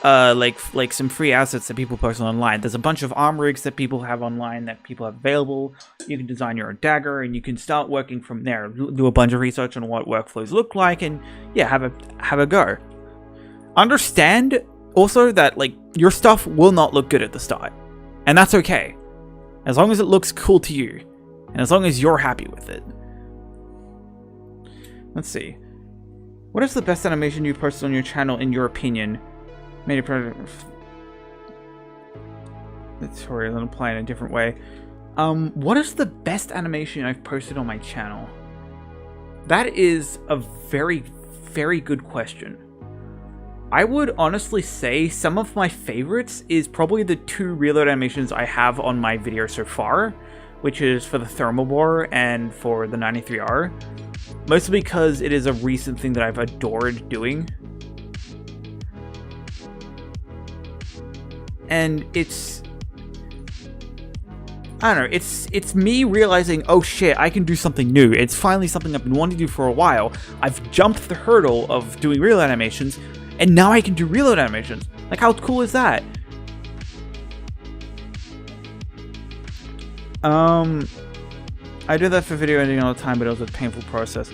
Like some free assets that people post online. There's a bunch of arm rigs that people have online that people have available. You can design your own dagger, and you can start working from there. Do a bunch of research on what workflows look like, and yeah, have a go. Understand also that like your stuff will not look good at the start, and that's okay, as long as it looks cool to you, and as long as you're happy with it. Let's see. What is the best animation you've posted on your channel in your opinion? Made a product tutorial and apply in a different way. What is the best animation I've posted on my channel? That is a very, very good question. I would honestly say some of my favorites is probably the 2 reload animations I have on my video so far, which is for the thermal bore and for the 93R. Mostly because it is a recent thing that I've adored doing. And it's, I don't know, it's me realizing, oh shit, I can do something new. It's finally something I've been wanting to do for a while. I've jumped the hurdle of doing reload animations, and now I can do reload animations. Like, how cool is that? I do that for video editing all the time, but it was a painful process.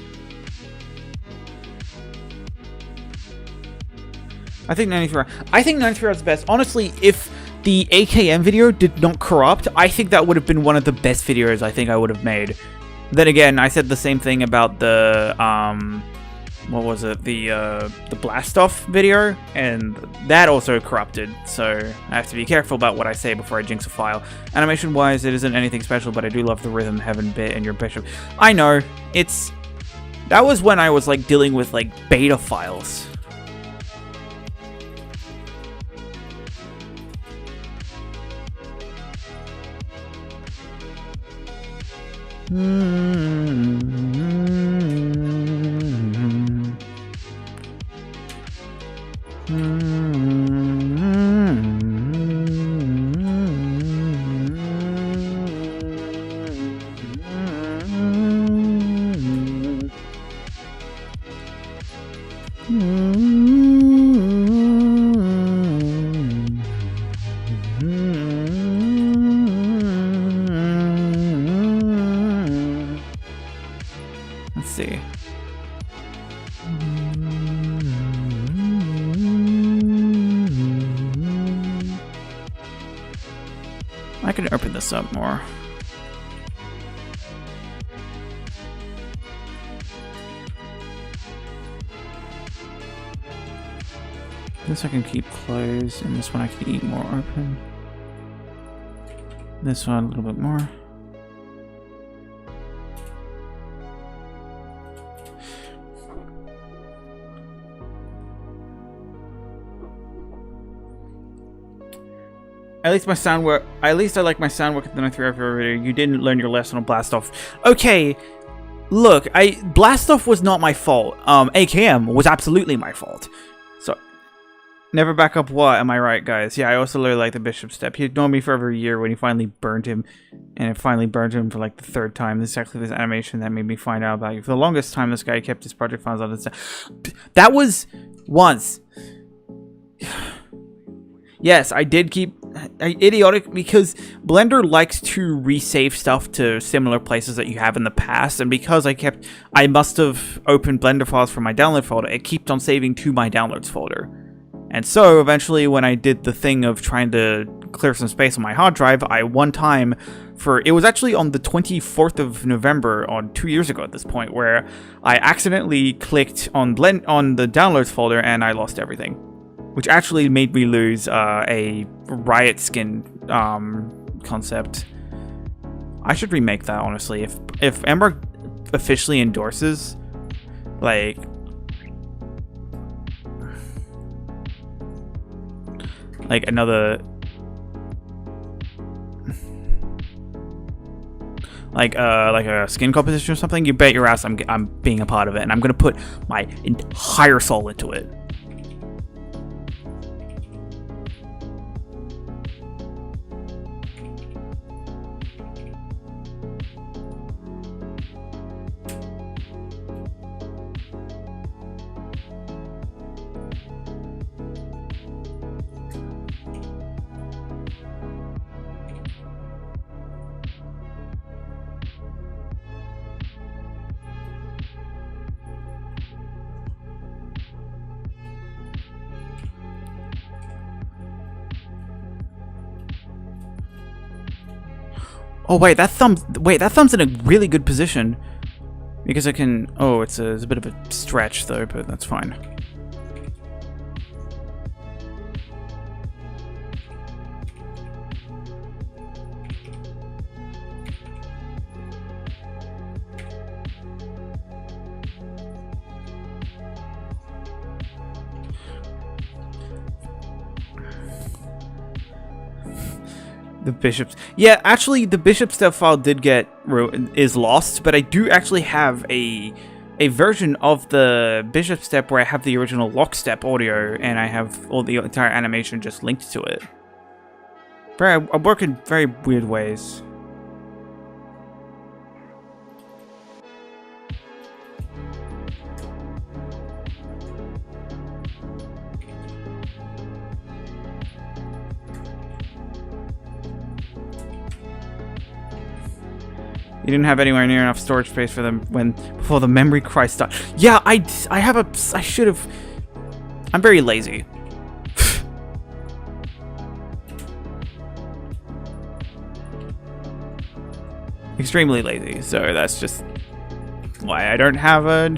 I think 93R is the best. Honestly, if the AKM video did not corrupt, I think that would have been one of the best videos I think I would have made. Then again, I said the same thing about the, what was it? The blast off video, and that also corrupted, so I have to be careful about what I say before I jinx a file. Animation wise, it isn't anything special, but I do love the rhythm heaven bit and your bishop. I know, that was when I was like dealing with like beta files. Let's see. I can open this up more. This I can keep closed, and this one I can keep more open. This one a little bit more. At least my sound work. At least I like my sound work than I threw over video. You didn't learn your lesson on blast off. Okay, look, blast off was not my fault. AKM was absolutely my fault. So never back up. What am I right, guys? Yeah, I also really like the bishop step. He ignored me for over a year when he finally burned him, and it finally burned him for like the 3rd time. This is actually this animation that made me find out about you. For the longest time, this guy kept his project files on his. That was once. Yes, I did keep idiotic because Blender likes to resave stuff to similar places that you have in the past, and because I must have opened Blender files from my download folder, it kept on saving to my downloads folder. And so eventually when I did the thing of trying to clear some space on my hard drive, one time it was actually on the 24th of November, on 2 years ago at this point, where I accidentally clicked on the downloads folder and I lost everything. Which actually made me lose a riot skin concept. I should remake that, honestly. If Ember officially endorses, like another like a skin composition or something, you bet your ass I'm being a part of it, and I'm gonna put my entire soul into it. Oh wait, that thumb's in a really good position because I can. Oh, it's a bit of a stretch though, but that's fine. The bishops. Yeah, actually, the bishop step file is lost, but I do actually have a version of the bishop step where I have the original lockstep audio and I have all the entire animation just linked to it. I work in very weird ways. You didn't have anywhere near enough storage space for them before the memory cry started. Yeah, I should have. I'm very lazy. Extremely lazy. So that's just why I don't have a.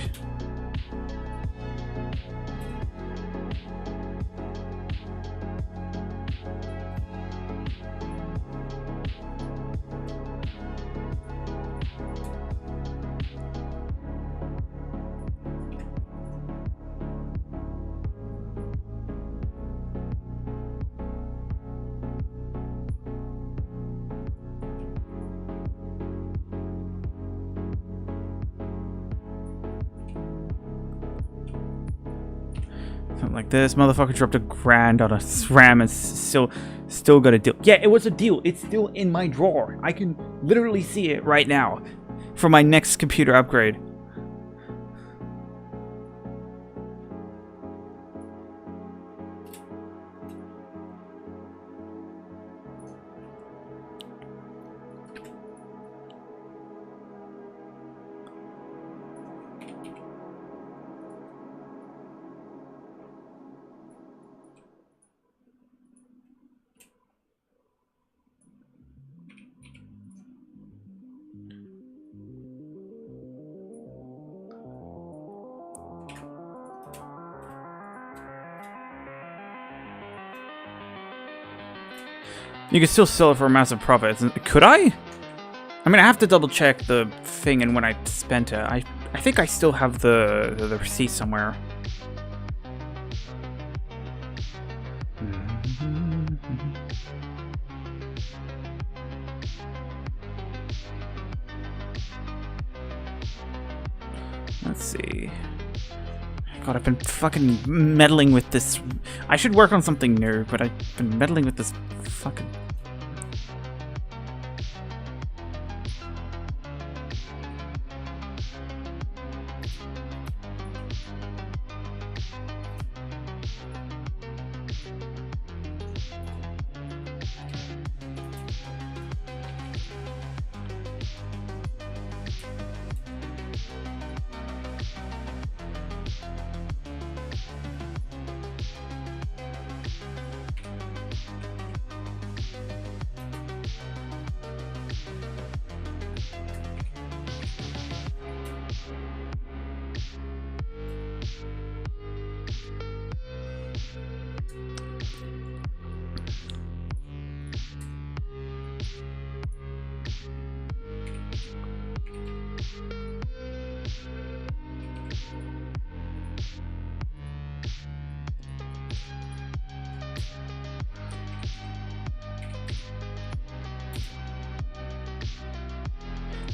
Something like this. Motherfucker dropped $1,000 on a SRAM and still got a deal. Yeah, it was a deal. It's still in my drawer. I can literally see it right now for my next computer upgrade. You can still sell it for a massive profit. Could I? I mean, I have to double check the thing and when I spent it. I think I still have the receipt somewhere. Let's see. God, I've been fucking meddling with this. I should work on something new, but I've been meddling with this fucking...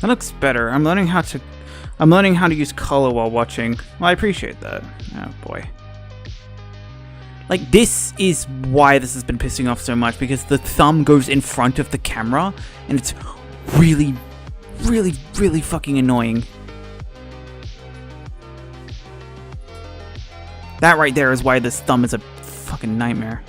That looks better. I'm learning how to use color while watching. Well, I appreciate that. Oh boy. Like, this is why this has been pissing off so much, because the thumb goes in front of the camera, and it's really, really, really fucking annoying. That right there is why this thumb is a fucking nightmare.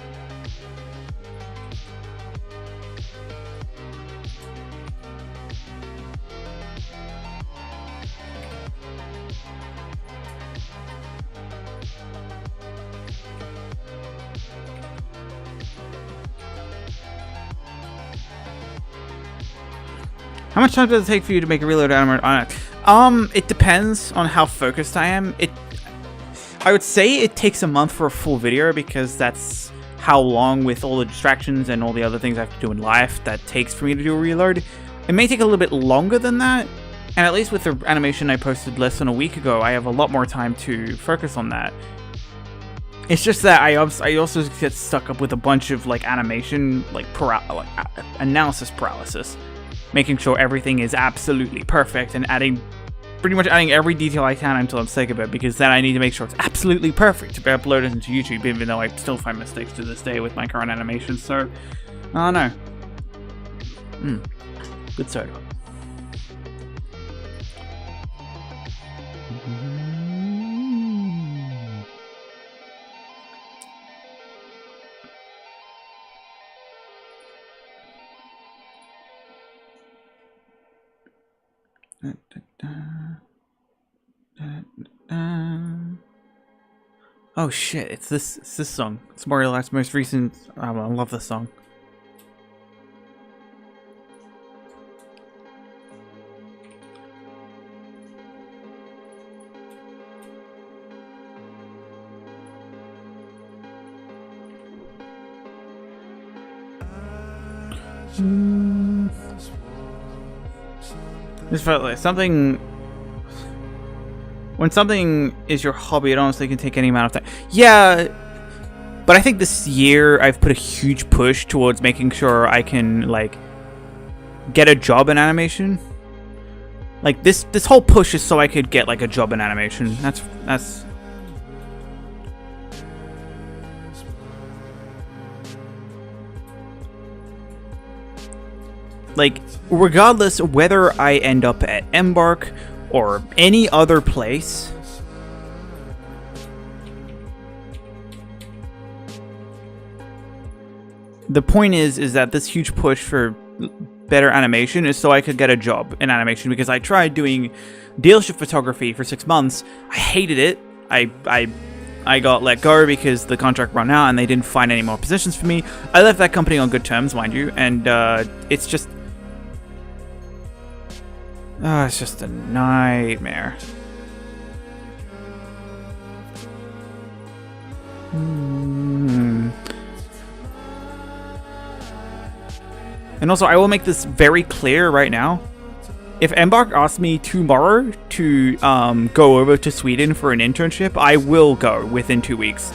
How much time does it take for you to make a reload animation? It depends on how focused I am. I would say it takes a month for a full video, because that's how long, with all the distractions and all the other things I have to do in life, that takes for me to do a reload. It may take a little bit longer than that, and at least with the animation I posted less than a week ago, I have a lot more time to focus on that. It's just that I also get stuck up with a bunch of like animation, like analysis paralysis. Making sure everything is absolutely perfect and pretty much adding every detail I can until I'm sick of it, because then I need to make sure it's absolutely perfect to be uploaded into YouTube, even though I still find mistakes to this day with my current animations, so I don't know. Good soda. Oh shit, it's this song. It's Mario Life's most recent album. I love this song. This felt like something. When something is your hobby, it honestly can take any amount of time. Yeah, but I think this year I've put a huge push towards making sure I can like get a job in animation. Like this whole push is so I could get like a job in animation. That's. Like, regardless of whether I end up at Embark or any other place, the point is that this huge push for better animation is so I could get a job in animation, because I tried doing dealership photography for 6 months. I hated it. I got let go because the contract ran out and they didn't find any more positions for me. I left that company on good terms, mind you, and it's just a nightmare. And also, I will make this very clear right now. If Embark asks me tomorrow to go over to Sweden for an internship, I will go within 2 weeks.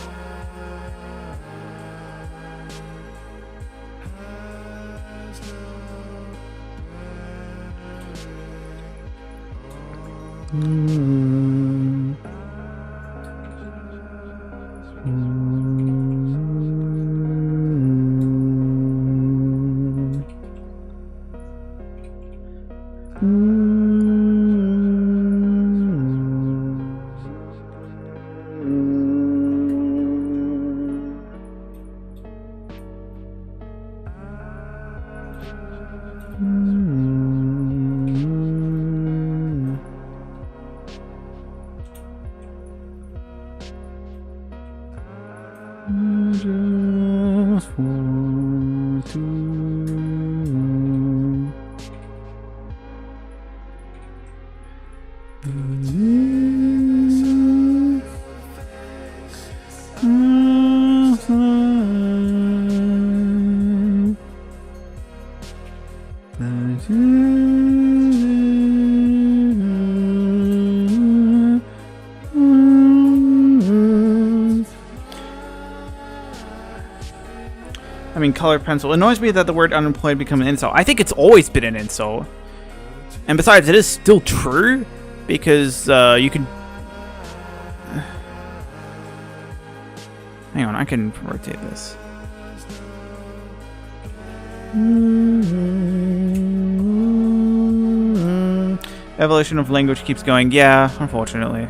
I mean, color pencil. It annoys me that the word unemployed become an insult. I think it's always been an insult. And besides, it is still true because you can. Hang on, I can rotate this. Evolution of language keeps going. Yeah, unfortunately.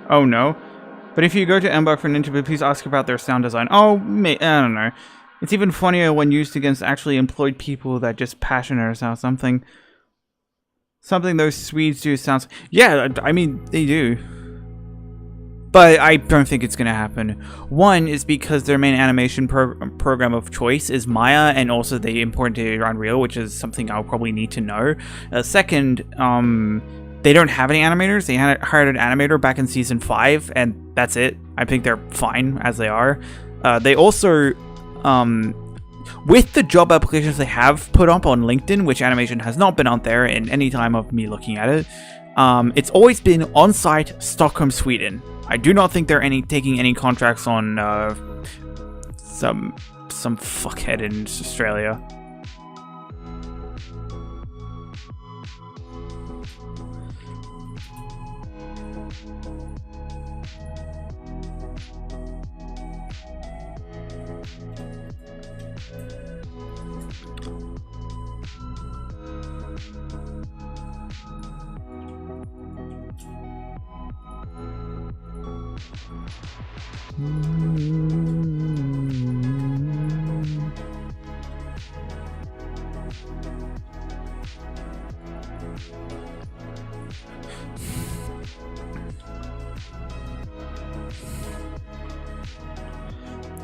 Oh no. But if you go to Embark for an interview, please ask about their sound design. Oh, I don't know. It's even funnier when used against actually employed people that just passionate or something. Something those Swedes do sounds... Yeah, I mean, they do. But I don't think it's going to happen. One is because their main animation program of choice is Maya, and also they imported it Unreal, which is something I'll probably need to know. Second, they don't have any animators. They hired an animator back in Season 5, and that's it. I think they're fine as they are. They also, with the job applications they have put up on LinkedIn, which animation has not been out there in any time of me looking at it, it's always been on-site Stockholm, Sweden. I do not think they're taking any contracts on some fuckhead in Australia.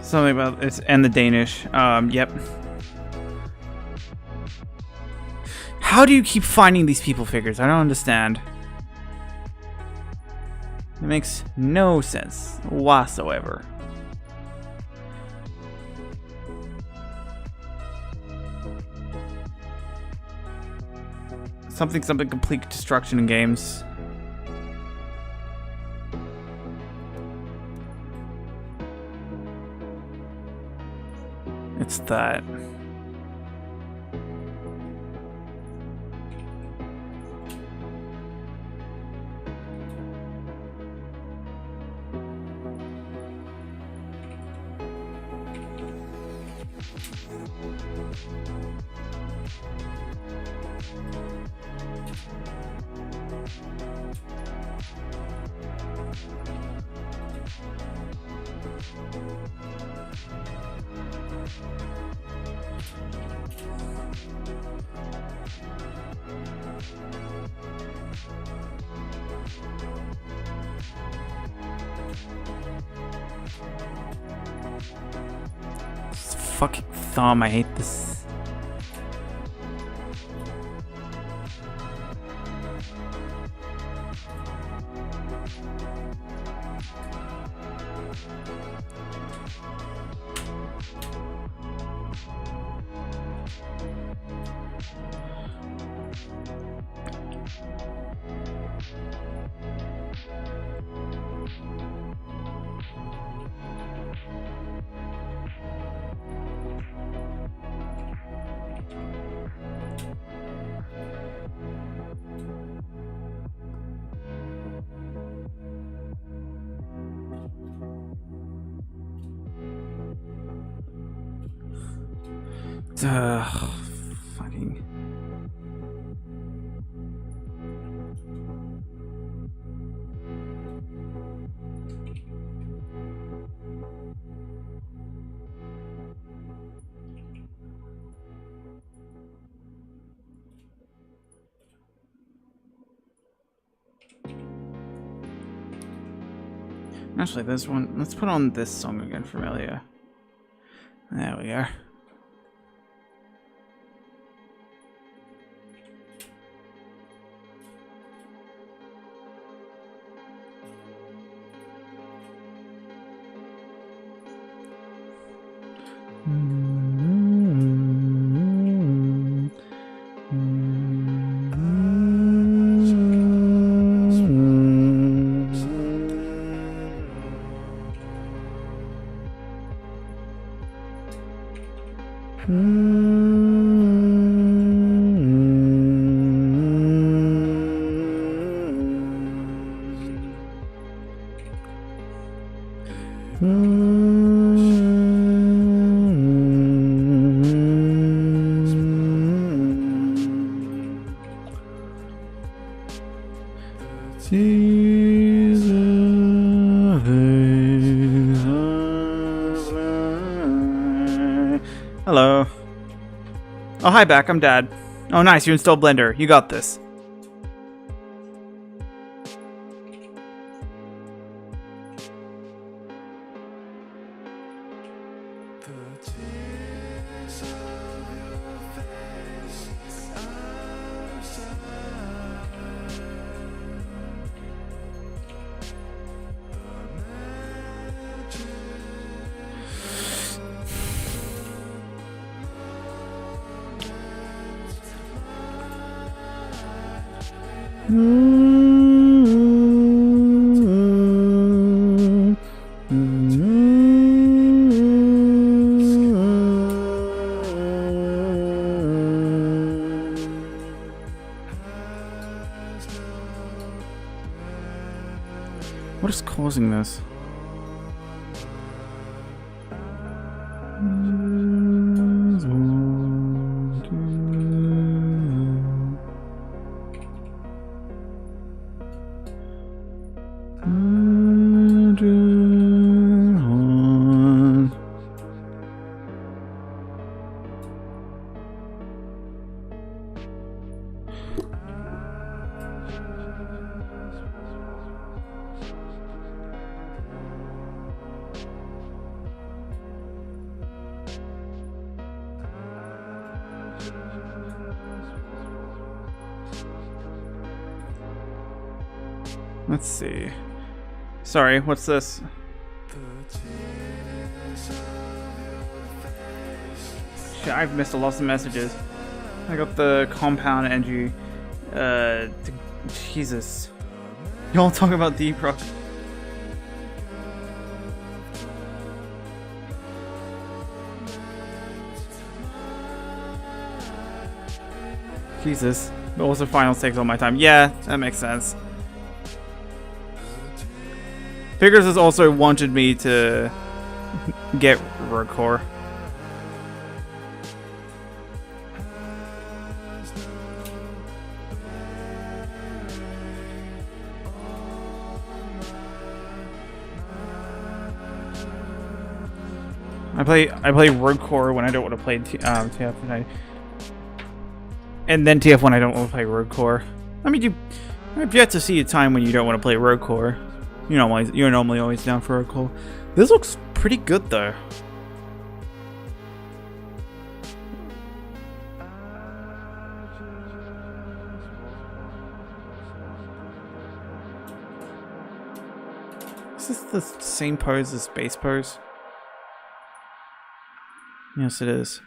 Something about it's and the Danish. Yep. How do you keep finding these people figures? I don't understand. It makes no sense whatsoever. Something complete destruction in games. It's that. Fucking thumb, I hate this. Fucking. Actually, there's one. Let's put on this song again from earlier. There we go. Hello. Oh, hi, back. I'm Dad. Oh, nice. You installed Blender. You got this. What is causing this? Let's see. Sorry, what's this? Shit, I've missed a lot of messages. I got the compound energy. Jesus. Y'all talk about deep rock. Jesus. But also finals takes all my time. Yeah, that makes sense. Figures has also wanted me to get Rogue Core. I play Rogue Core when I don't want to play TF, and then TF when I don't want to play Rogue Core. I mean, I've yet to see a time when you don't want to play Rogue Core. You're normally always down for a call. This looks pretty good though. Is this the same pose as base pose? Yes, it is.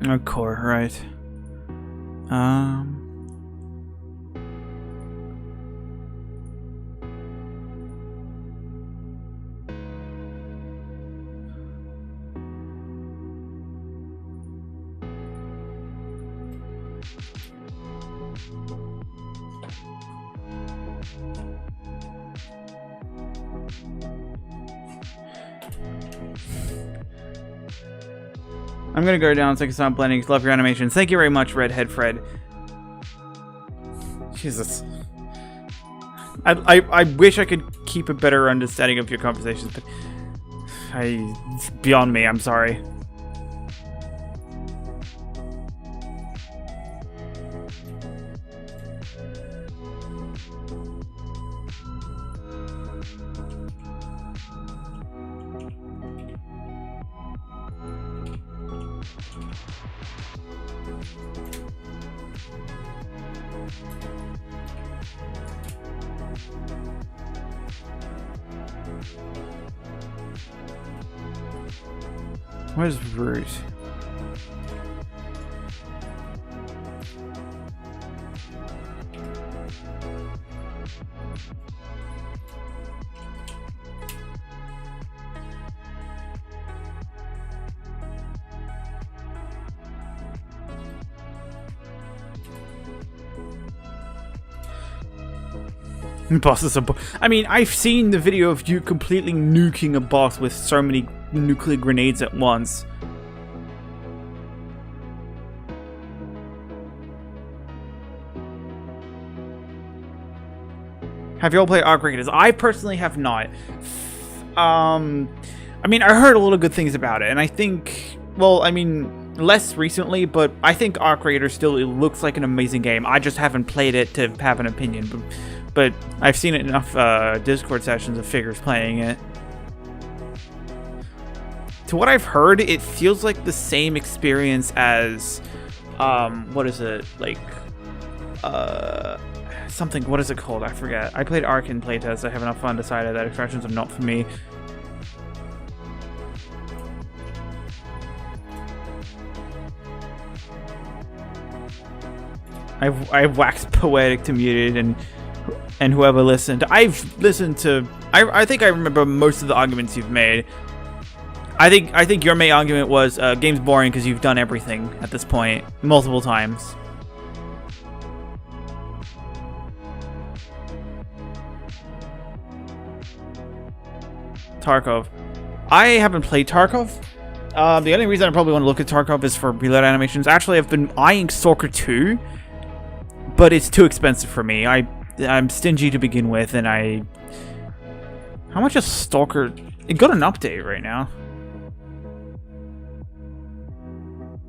Oh, core, right. I'm gonna go down so I can stop blending. Love your animations. Thank you very much, Redhead Fred. Jesus. I wish I could keep a better understanding of your conversations, but it's beyond me. I'm sorry. Where's root? Bosses are. I mean, I've seen the video of you completely nuking a boss with so many nuclear grenades at once. Have you all played Arc Raiders? I personally have not. I mean, I heard a lot of good things about it, and I think, well, I mean, less recently, but I think Arc Raiders still looks like an amazing game. I just haven't played it to have an opinion, but I've seen enough Discord sessions of figures playing it. To what I've heard, it feels like the same experience as, what is it, like, something, what is it called? I forget. I played Ark in playtest. I have enough fun, decided that expressions are not for me. I've waxed poetic to muted and whoever listened. I've listened to. I think I remember most of the arguments you've made. I think your main argument was game's boring because you've done everything at this point multiple times. Tarkov. I haven't played Tarkov. The only reason I probably want to look at Tarkov is for reload animations. Actually, I've been eyeing Stalker 2, but it's too expensive for me. I'm stingy to begin with, and how much is Stalker? It got an update right now.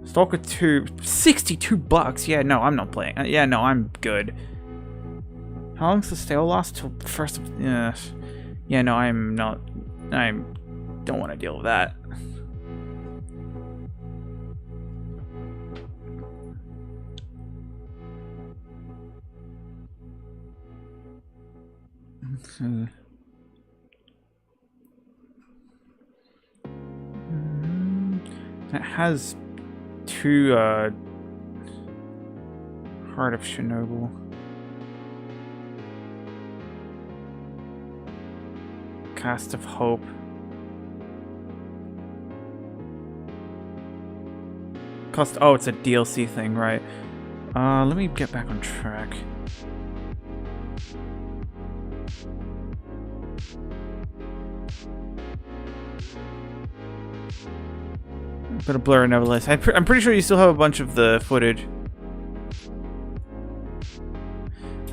Stalker 2, $62. Yeah, no, I'm not playing. Yeah, no, I'm good. How long's the sale last? Till first of, yeah, no, I'm not. I don't want to deal with that. It has two Heart of Chernobyl. Cast of Hope. Cost. Oh, it's a DLC thing, right? Let me get back on track. But a blur nevertheless. I'm pretty sure you still have a bunch of the footage.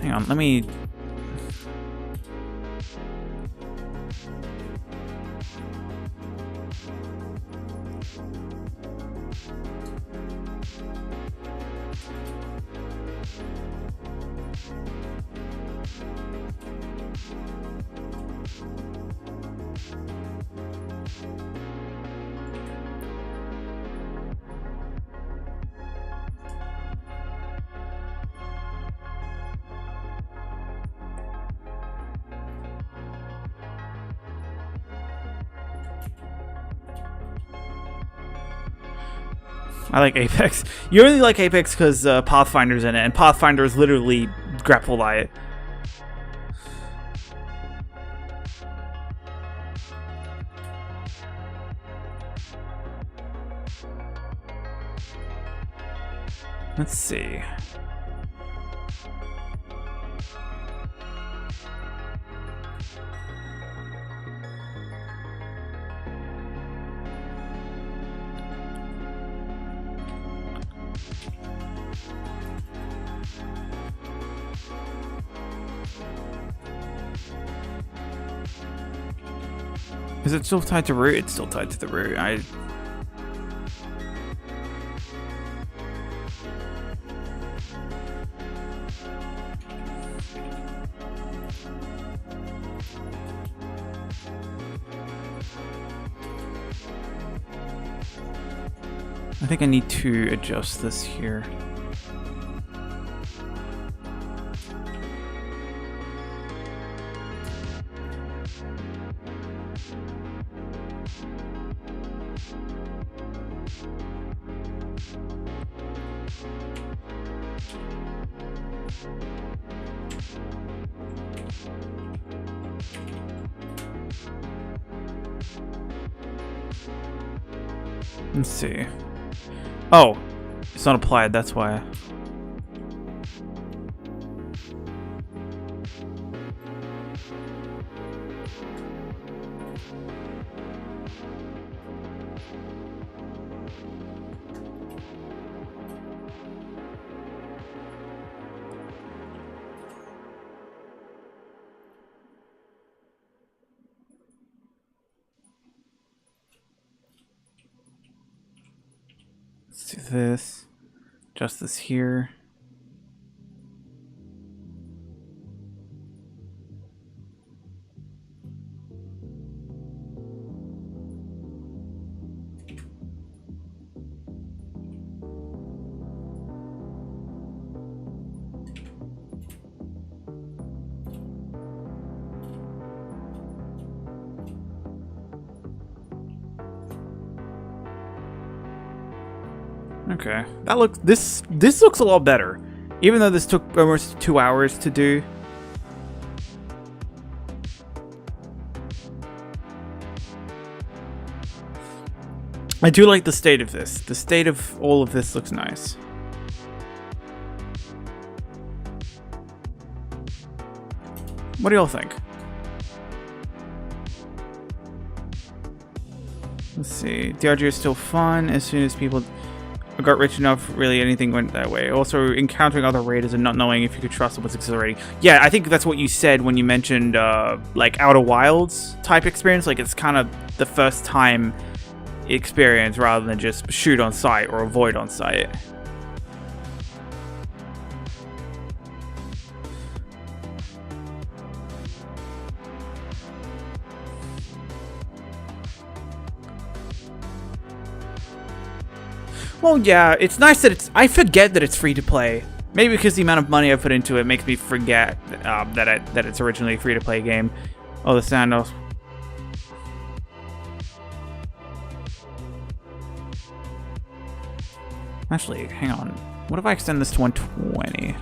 Hang on, let me. I like Apex. You only like Apex because Pathfinder's in it, and Pathfinder is literally grapple light. Let's see. Is it still tied to root? It's still tied to the root. I think I need to adjust this here. Let's see. Oh, it's not applied, that's why. Let's do this. Just this here. Okay, that looks this looks a lot better, even though this took almost 2 hours to do. I do like the state of this. The state of all of this looks nice. What do y'all think? Let's see. DRG is still fun as soon as people got rich enough, really anything went that way. Also, encountering other raiders and not knowing if you could trust them was exhilarating. Yeah, I think that's what you said when you mentioned like Outer Wilds type experience. Like it's kind of the first time experience rather than just shoot on sight or avoid on sight. Well, yeah, it's nice that I forget that it's free to play. Maybe because the amount of money I put into it makes me forget that it's originally a free to play game. Oh, the sandals. Actually, hang on. What if I extend this to 120?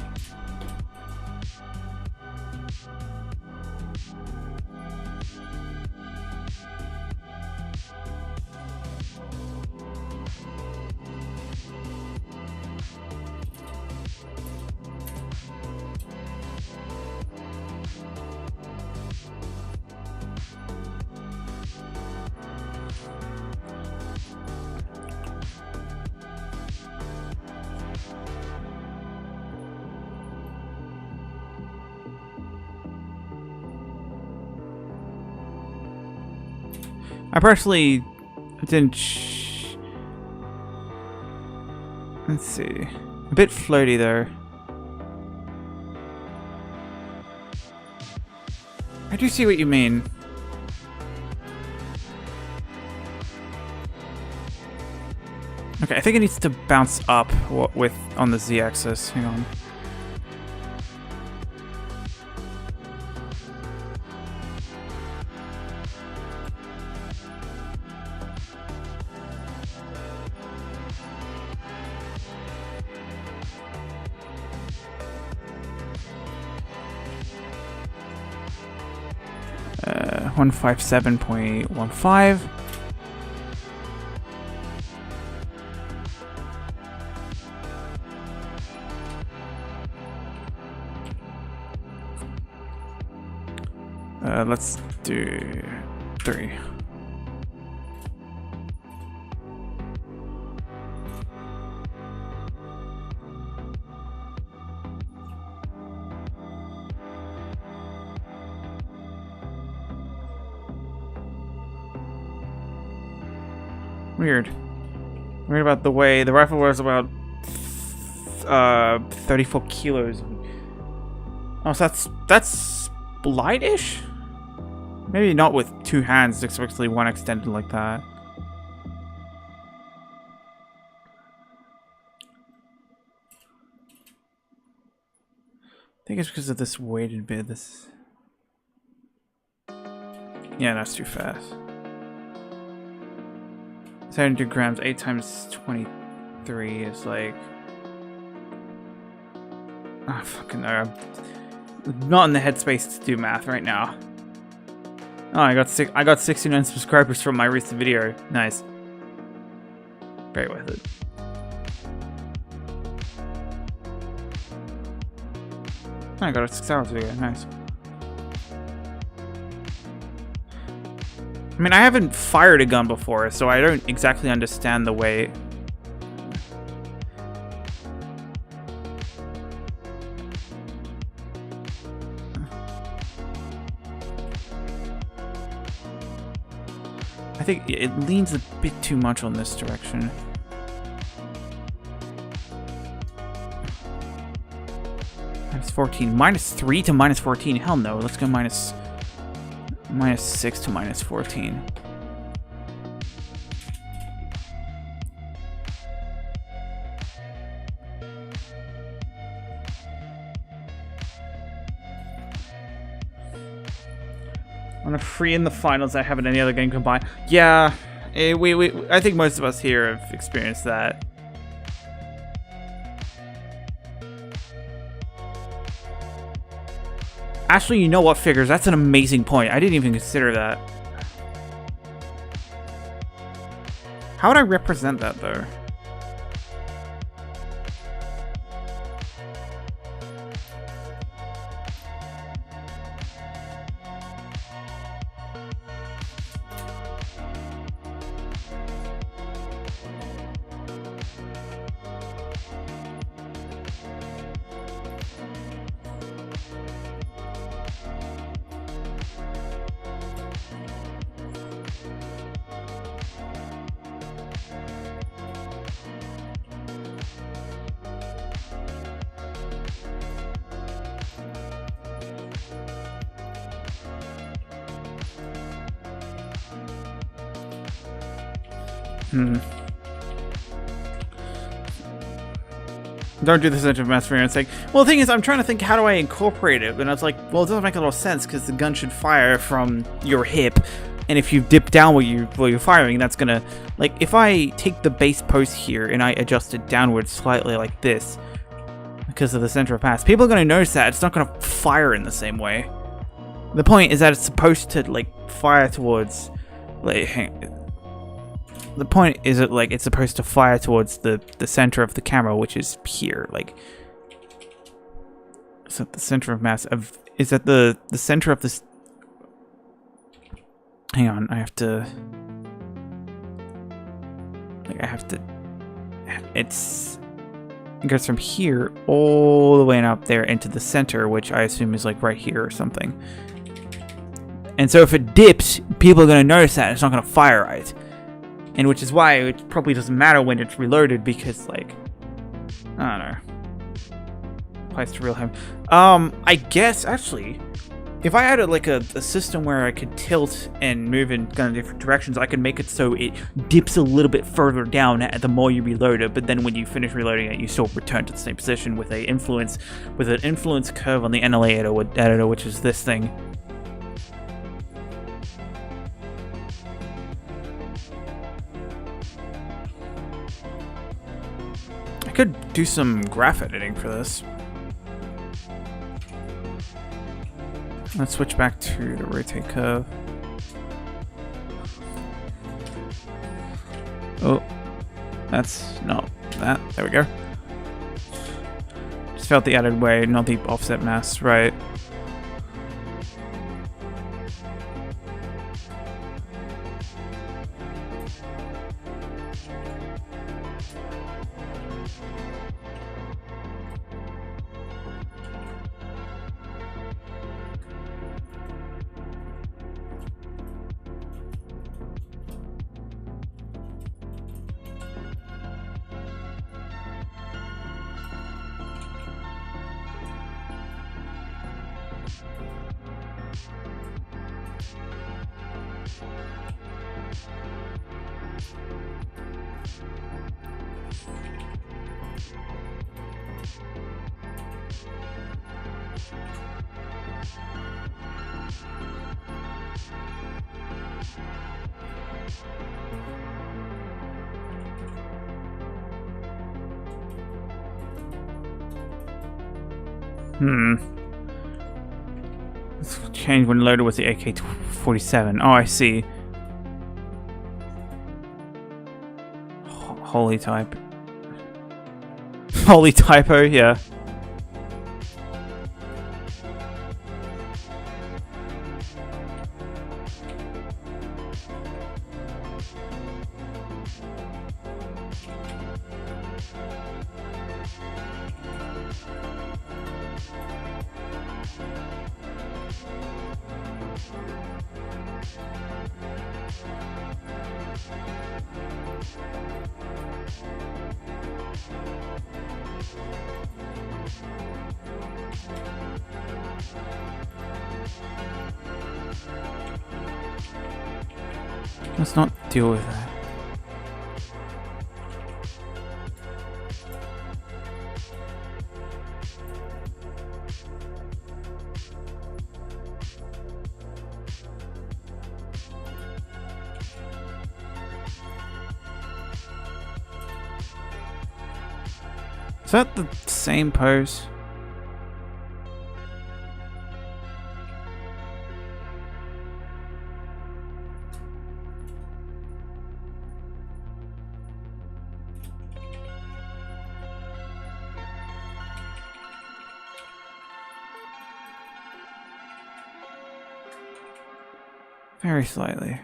I personally didn't. Let's see. A bit floaty there. I do see what you mean. Okay, I think it needs to bounce up with on the z-axis. Hang on. Uh, 157.15. Let's do 3. Weird. Weird about the way the rifle was about 34 kilos. Oh, so that's light-ish? Maybe not with 2 hands, especially one extended like that. I think it's because of this weighted bit. This. Yeah, that's too fast. 72 grams, 8 times 23 is like. Oh, fucking. I'm not in the headspace to do math right now. Oh, I got 69 subscribers from my recent video. Nice. Very worth it. Oh, I got it 6 hours ago. Nice. I mean, I haven't fired a gun before, so I don't exactly understand the way. I think it leans a bit too much on this direction. -14. -3 to -14. Hell no. Let's go -6 to -14. On a free in the finals, I haven't any other game combined. Yeah, I think most of us here have experienced that. Actually, you know what, Figures? That's an amazing point. I didn't even consider that. How would I represent that, though? Don't do the center of mass for your own sake. Well, the thing is, I'm trying to think, how do I incorporate it? And I was like, well, it doesn't make a lot of sense because the gun should fire from your hip, and if you dip down while you're firing, that's gonna, like, if I take the base post here and I adjust it downwards slightly like this, because of the center of mass, people are gonna notice that it's not gonna fire in the same way. The point is that it's supposed to like fire towards, like. The point is that like it's supposed to fire towards the center of the camera, which is here. Like, it's at the center of mass of is at the center of this. Hang on, I have to. Like, I have to. It goes from here all the way and up there into the center, which I assume is like right here or something. And so if it dips, people are gonna notice that it's not gonna fire right. And which is why it probably doesn't matter when it's reloaded, because, like, I don't know. Applies to real time. I guess, actually, if I had a system where I could tilt and move in kind of different directions, I could make it so it dips a little bit further down the more you reload it, but then when you finish reloading it, you still return to the same position with an influence curve on the NLA editor, which is this thing. Could do some graph editing for this. Let's switch back to the rotate curve. Oh, that's not that. There we go. Just felt the added weight, not the offset mass, right? change when loaded with the AK-47. Oh, I see. Holy type. Holy typo, yeah. Let's not deal with that. Is that the same pose? Very slightly.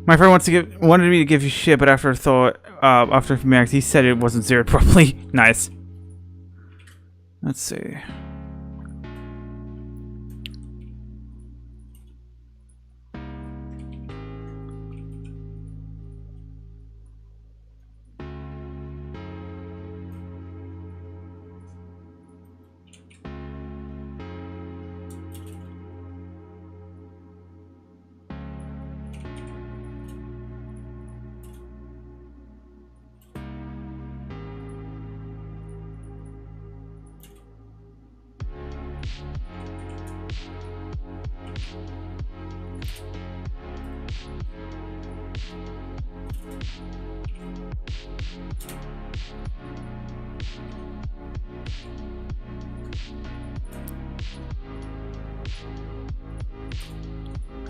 My friend wanted me to give you shit, but after Merrick, he said it wasn't zeroed properly. Nice. Let's see.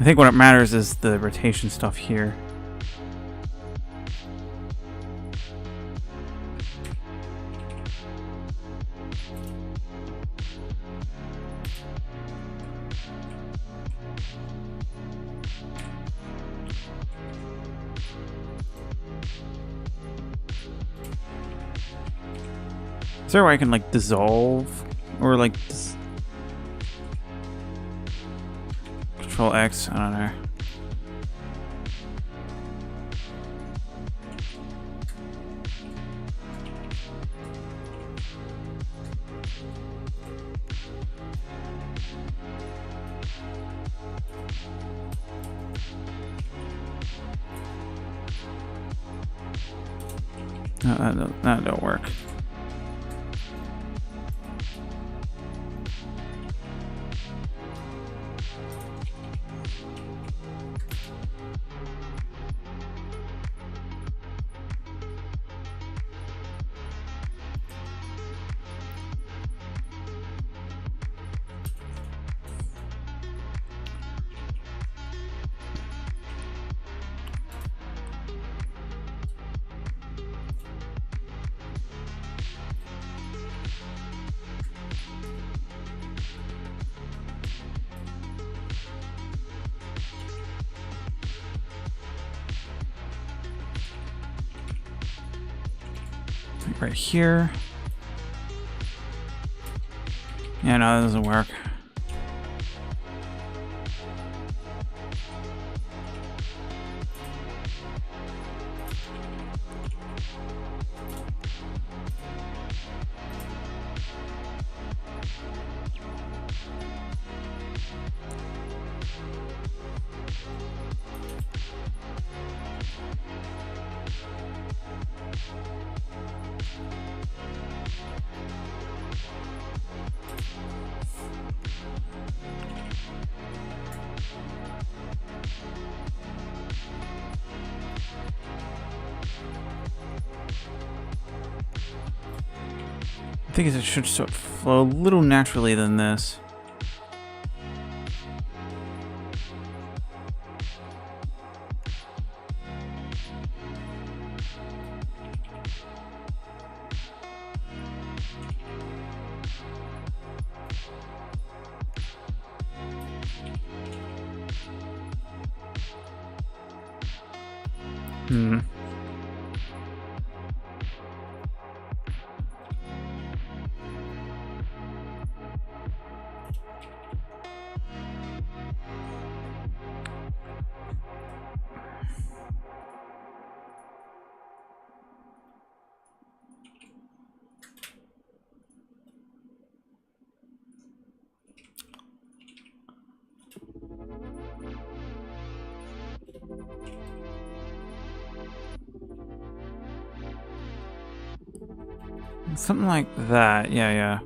I think what matters is the rotation stuff here. Is there a way I can like dissolve or like Control X? I don't know. No, that don't work. Right here. Yeah, no, that doesn't work. think it should sort of flow a little naturally than this. Something like that, yeah.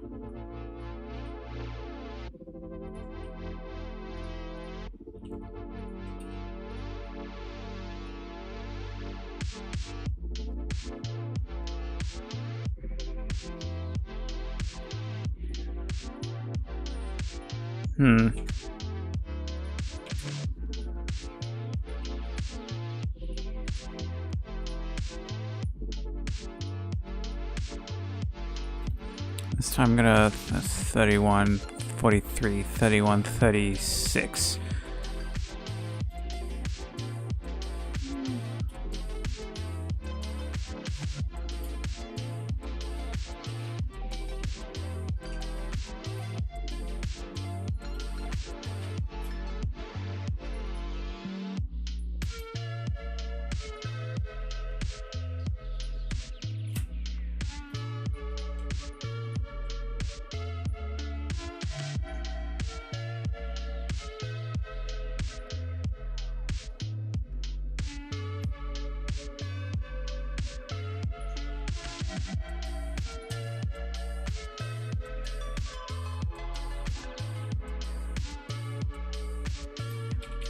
This time I'm gonna 31, 43, 31, 36.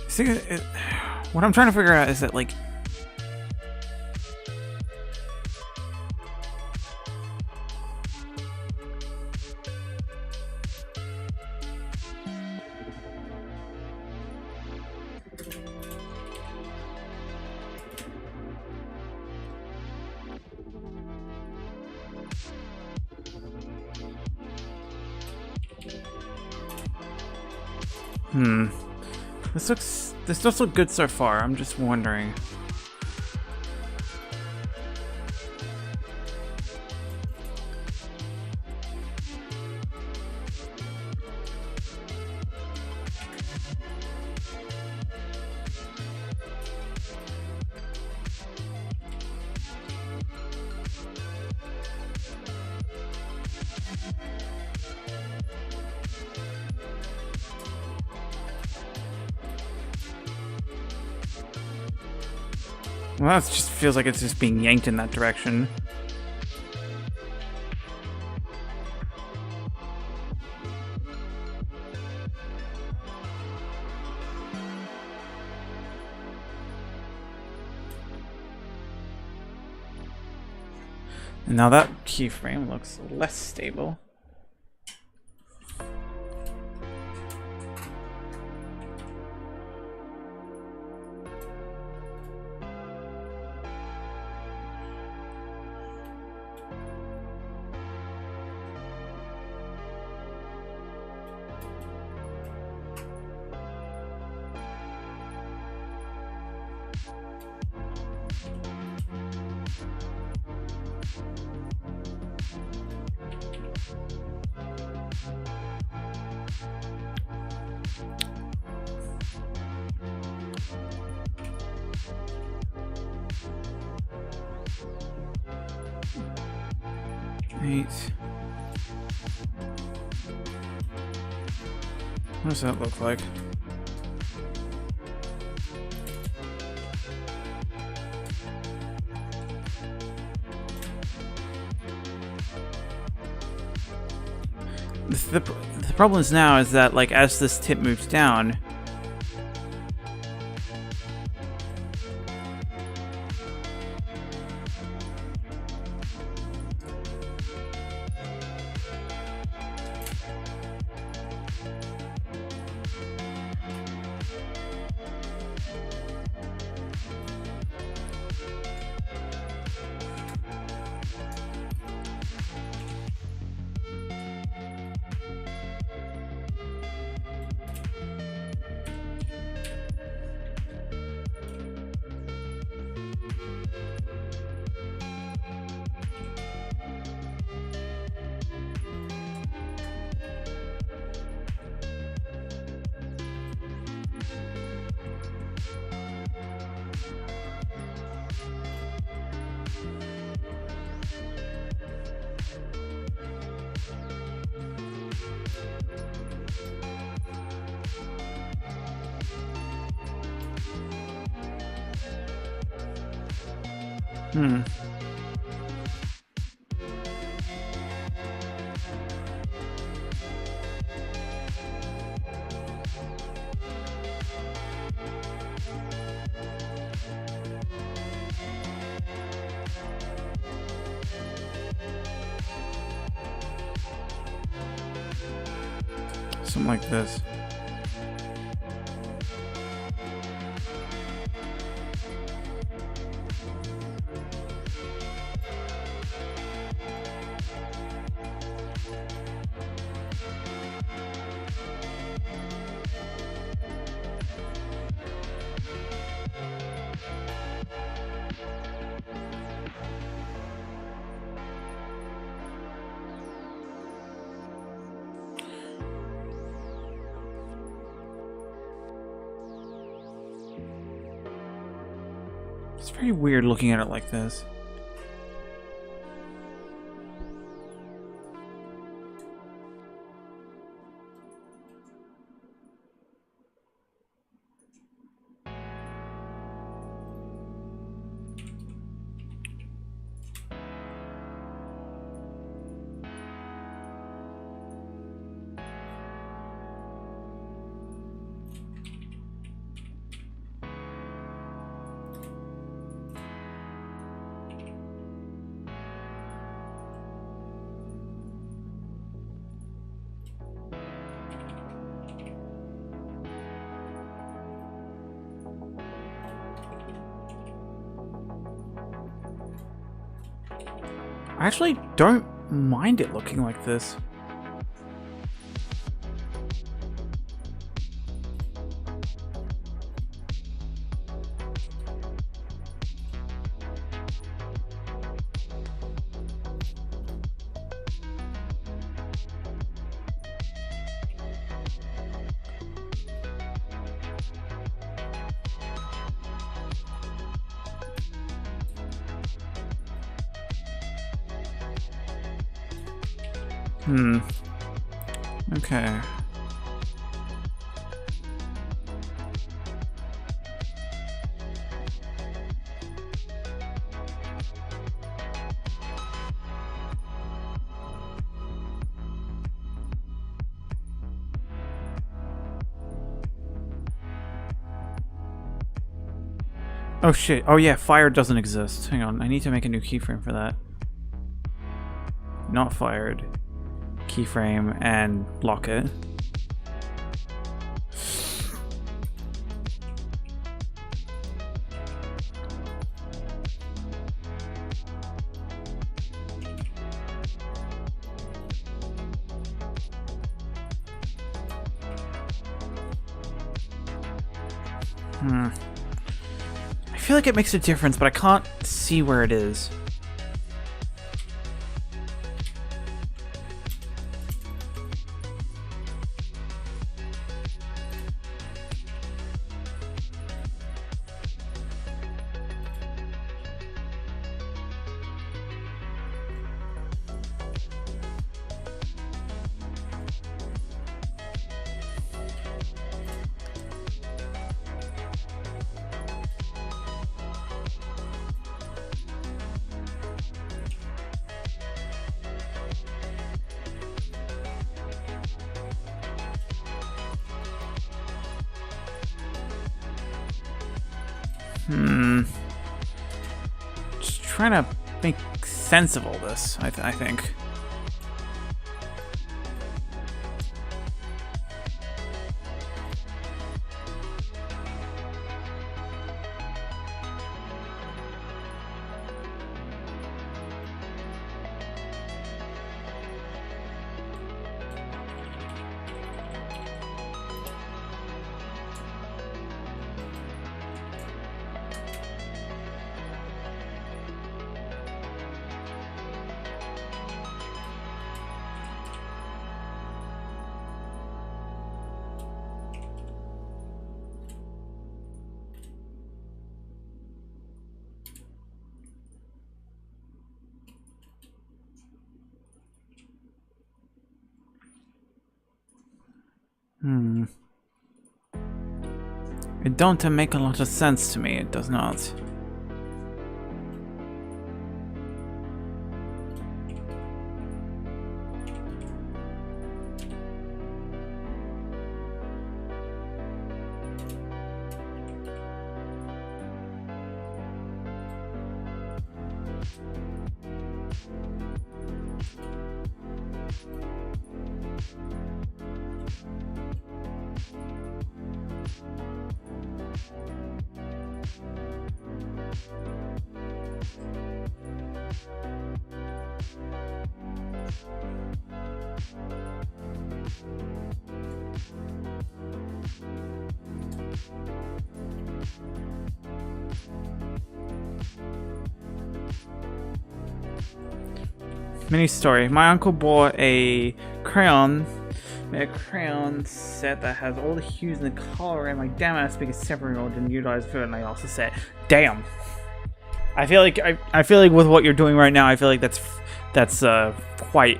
See, what I'm trying to figure out is that, like, this does look good so far. I'm just wondering. Well, that just feels like it's just being yanked in that direction. And now that keyframe looks less stable. What does that look like? The problem is now is that, like, as this tip moves down, Hmm. Something like this. It's very weird looking at it like this. I actually don't mind it looking like this. Okay. Oh shit. Oh yeah, fire doesn't exist. Hang on, I need to make a new keyframe for that. Not fired. Keyframe and lock it. I feel like it makes a difference, but I can't see where it is. Just trying to make sense of all this, I think. It don't make a lot of sense to me, it does not. Mini story. My uncle bought a crayon set that has all the hues and the color, and like, damn it, I speak a 7-year-old didn't utilize it, and I also said, damn. I feel like with what you're doing right now, I feel like that's quite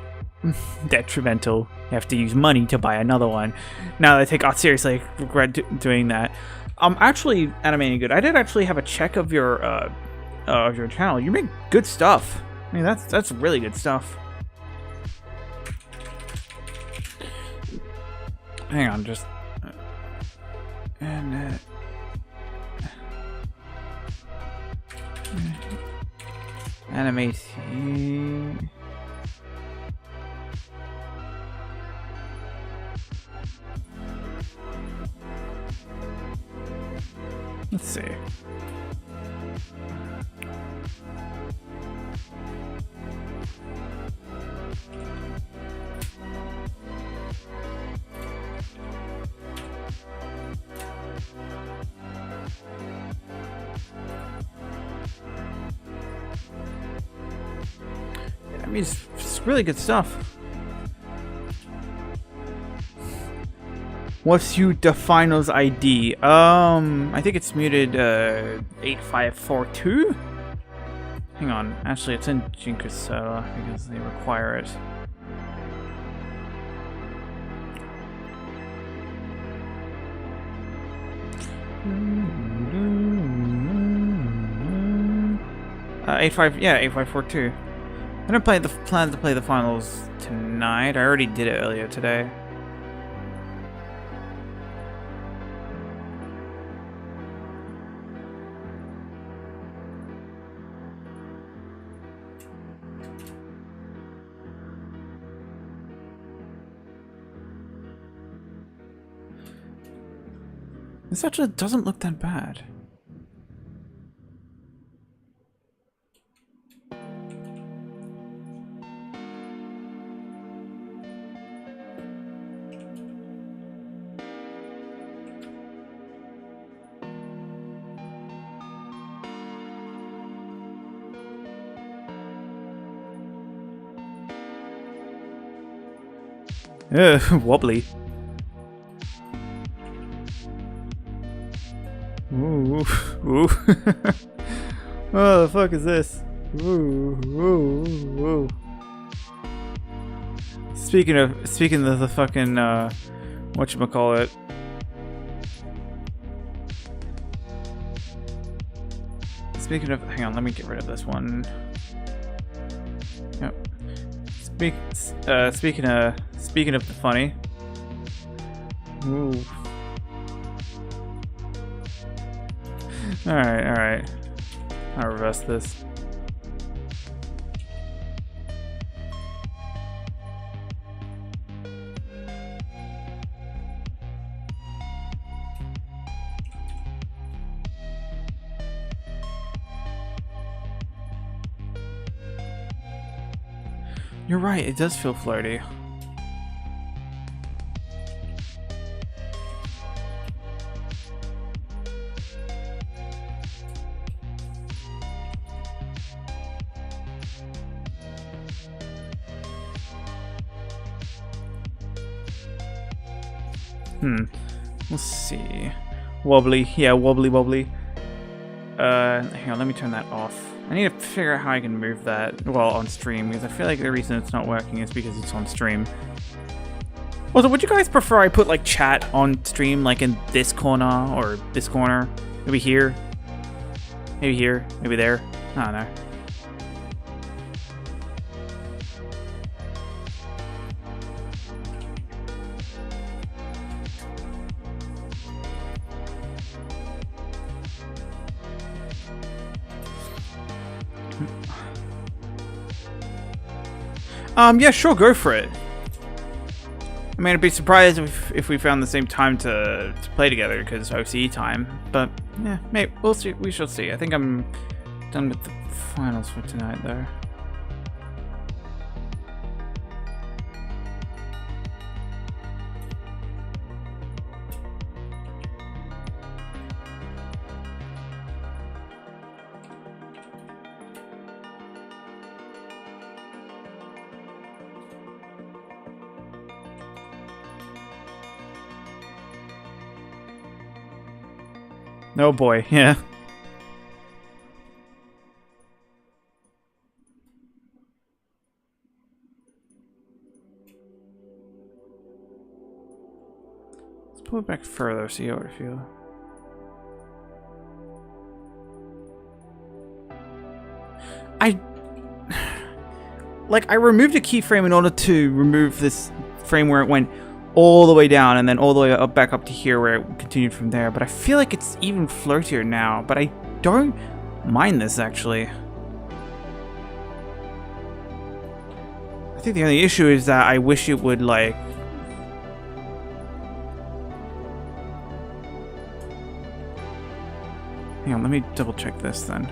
detrimental. You have to use money to buy another one. Now that I take art seriously, I regret doing that. I'm actually animating good. I did actually have a check of your channel. You make good stuff. I mean, that's really good stuff. Hang on, just and animating. Let's see. I mean, it's really good stuff. What's the finals ID? I think it's muted 8542. Hang on, actually it's in Jinkers because they require it. Uh, 8542. I don't plan to play the finals tonight. I already did it earlier today. This actually doesn't look that bad. Wobbly. Ooh, ooh. What the fuck is this? Ooh, ooh, ooh. Speaking of the fucking whatchamacallit. Speaking of, hang on, let me get rid of this one. Yep. Speaking of the funny. Ooh. Alright. I'll reverse this. You're right, it does feel floaty. Let's see. Wobbly. Yeah, wobbly. Hang on, let me turn that off. I need to figure out how I can move that, well, on stream, because I feel like the reason it's not working is because it's on stream. Also, would you guys prefer I put, like, chat on stream, like, in this corner, or this corner? Maybe here? Maybe here? Maybe there? I don't know. Yeah, sure, go for it. I mean, I'd be surprised if we found the same time to play together, because OCE time. But, yeah, maybe, we'll see. We shall see. I think I'm done with the finals for tonight, though. Oh boy, yeah. Let's pull it back further, see how it feels. I removed a keyframe in order to remove this frame where it went all the way down and then all the way up back up to here where it continued from there, but I feel like it's even floatier now, but I don't mind this actually. I think the only issue is that I wish it would like... Hang on, let me double check this then.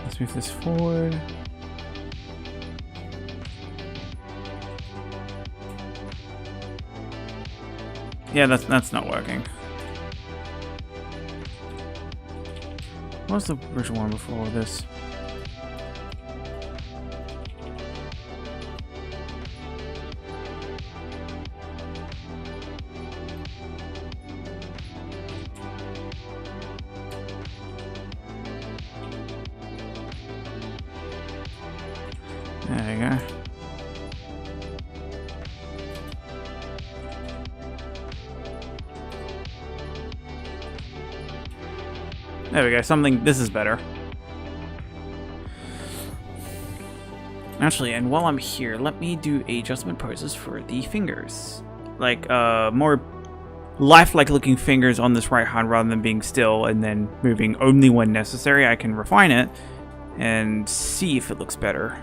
Let's move this forward. Yeah, that's not working. What was the original one before this? There you go. There we go, something, this is better. Actually, and while I'm here, let me do adjustment poses for the fingers. Like, more lifelike looking fingers on this right hand rather than being still and then moving only when necessary. I can refine it and see if it looks better.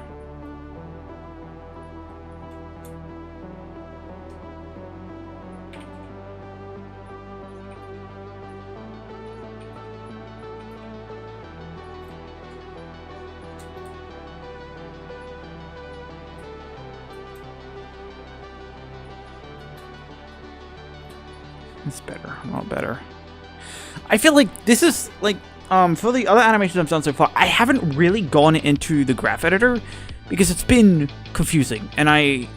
It's better, a lot better. I feel like this is like for the other animations I've done so far, I haven't really gone into the graph editor because it's been confusing, and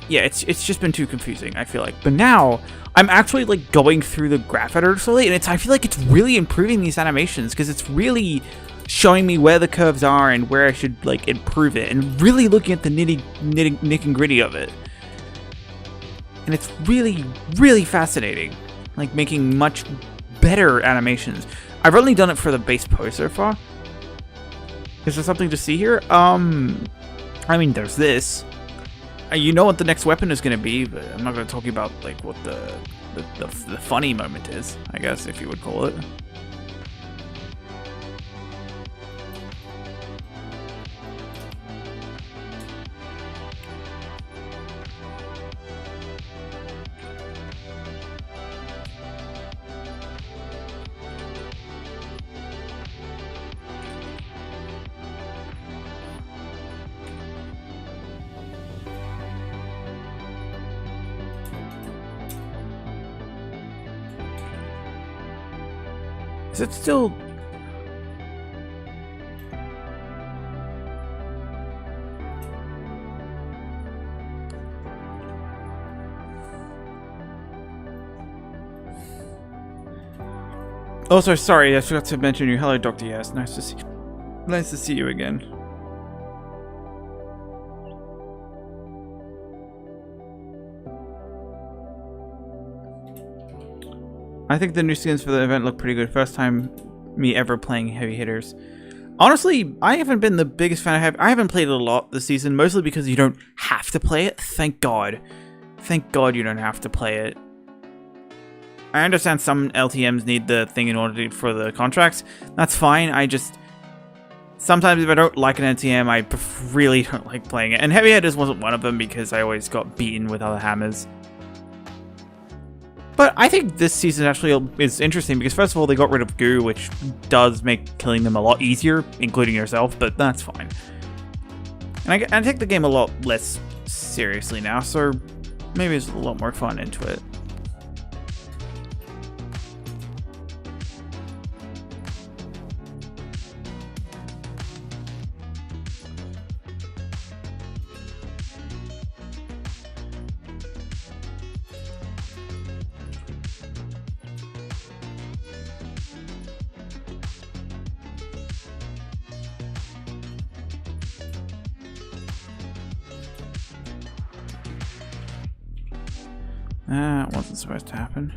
it's just been too confusing, I feel like. But now I'm actually like going through the graph editor slowly, and I feel like it's really improving these animations because it's really showing me where the curves are and where I should like improve it, and really looking at the nitty and gritty of it. And it's really, really fascinating. Like making much better animations. I've only done it for the base pose so far. Is there something to see here? I mean, there's this. You know what the next weapon is going to be, but I'm not going to talk about like what the funny moment is, I guess, if you would call it. Is it still... Also, sorry, I forgot to mention you. Hello, Dr. Yes. Nice to see you again. I think the new skins for the event look pretty good. First time me ever playing heavy hitters. Honestly, I haven't been the biggest fan of heavy. I haven't played it a lot this season, mostly because you don't have to play it. Thank God. Thank God you don't have to play it. I understand some LTMs need the thing in order for the contracts. That's fine. I just... Sometimes if I don't like an NTM, I really don't like playing it. And Heavy Hitters wasn't one of them because I always got beaten with other hammers. But I think this season actually is interesting because first of all, they got rid of goo, which does make killing them a lot easier, including yourself, but that's fine. And I take the game a lot less seriously now, so maybe it's a lot more fun into it. It wasn't supposed to happen.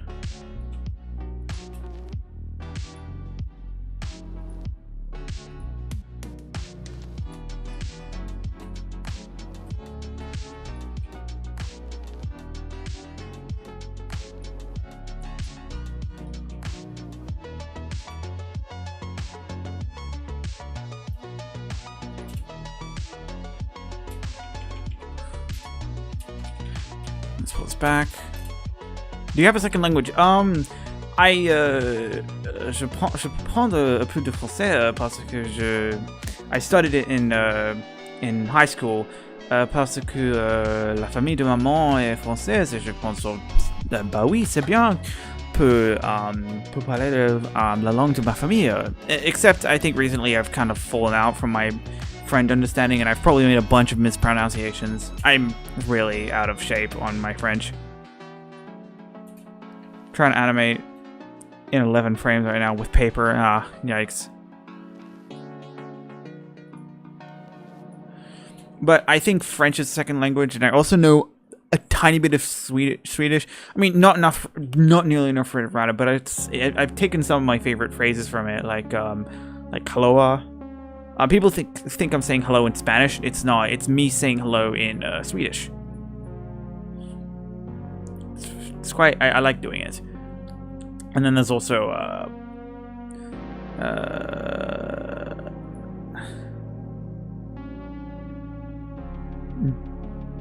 Let's pull this back. Do you have a second language? Je prends un peu de français parce que I studied it in high school parce que la famille de maman est française et je pense bah oui, c'est bien pour parler la langue de ma famille. Except I think recently I've kind of fallen out from my friend understanding and I've probably made a bunch of mispronunciations. I'm really out of shape on my French. Trying to animate in 11 frames right now with paper. Ah, yikes. But I think French is second language, and I also know a tiny bit of Swedish. I mean, not nearly enough for it to write it, but I've taken some of my favorite phrases from it, like hello. People think I'm saying hello in Spanish. It's not. It's me saying hello in Swedish. It's quite. I like doing it. And then there's also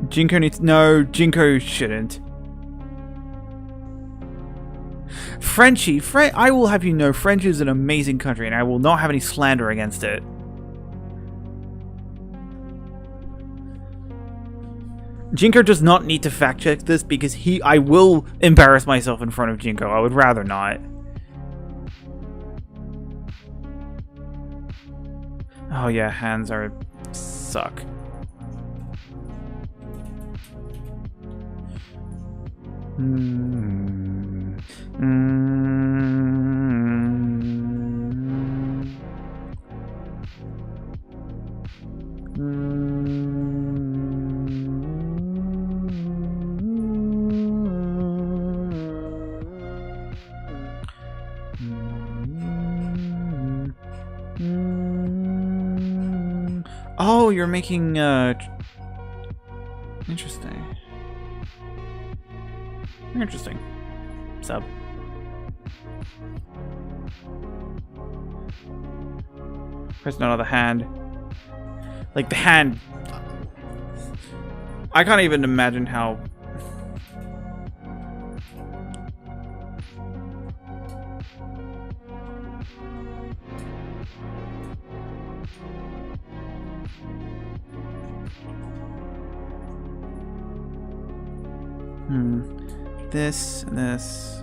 Jinko needs Jinko shouldn't. Frenchie, I will have you know, French is an amazing country, and I will not have any slander against it. Jinko does not need to fact check this because I will embarrass myself in front of Jinko. I would rather not. Oh yeah, hands suck. Oh, you're making interesting. Interesting. Sub. Press none of the hand. Like the hand. I can't even imagine how. This and this.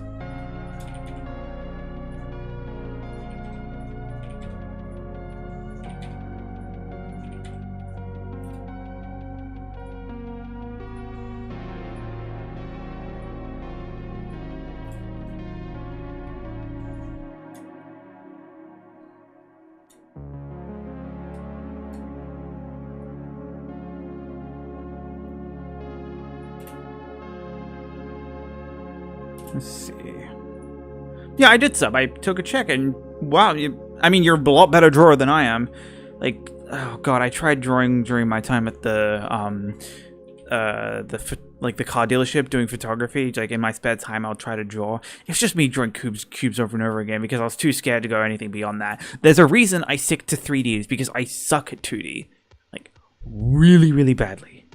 Let's see. Yeah, I did sub. I took a check, and wow, I mean, you're a lot better drawer than I am. Like, oh god, I tried drawing during my time at the like the car dealership doing photography. Like in my spare time, I'll try to draw. It's just me drawing cubes over and over again because I was too scared to go anything beyond that. There's a reason I stick to 3D is because I suck at 2D, like really, really badly.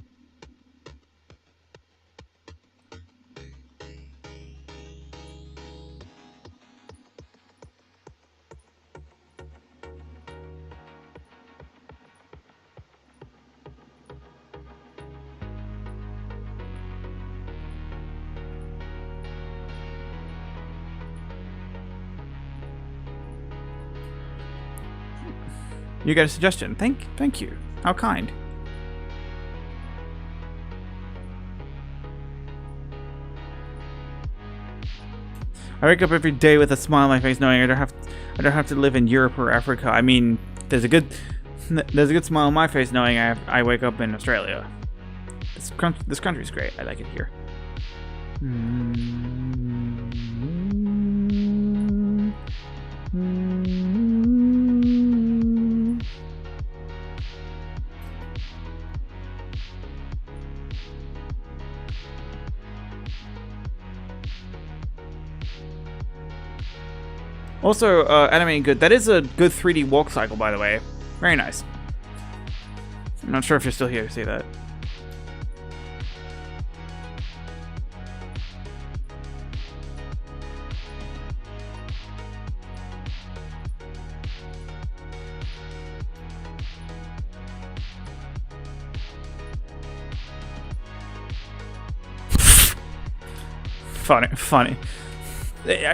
You got a suggestion? Thank you. How kind. I wake up every day with a smile on my face, knowing I don't have to live in Europe or Africa. I mean, there's a good smile on my face, knowing I wake up in Australia. This country's great. I like it here. Also, animating good. That is a good 3D walk cycle, by the way. Very nice. I'm not sure if you're still here to see that. Funny.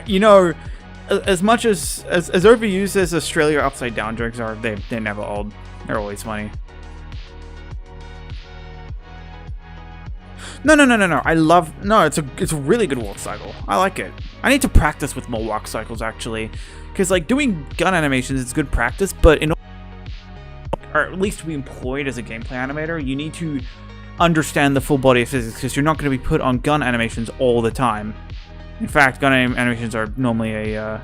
You know, as much as overused as Australia upside down jokes are, they're never old. They're always funny. No. It's a really good walk cycle. I like it. I need to practice with more walk cycles actually, because like doing gun animations is good practice, but in or at least to be employed as a gameplay animator, you need to understand the full body of physics, because you're not going to be put on gun animations all the time. In fact, gun animations are normally a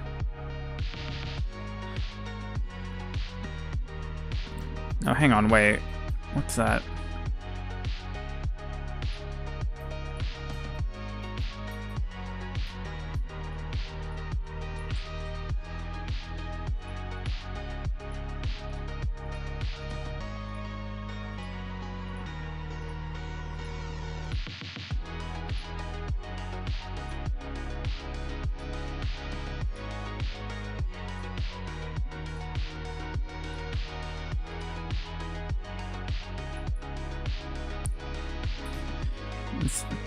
oh, hang on, wait. What's that?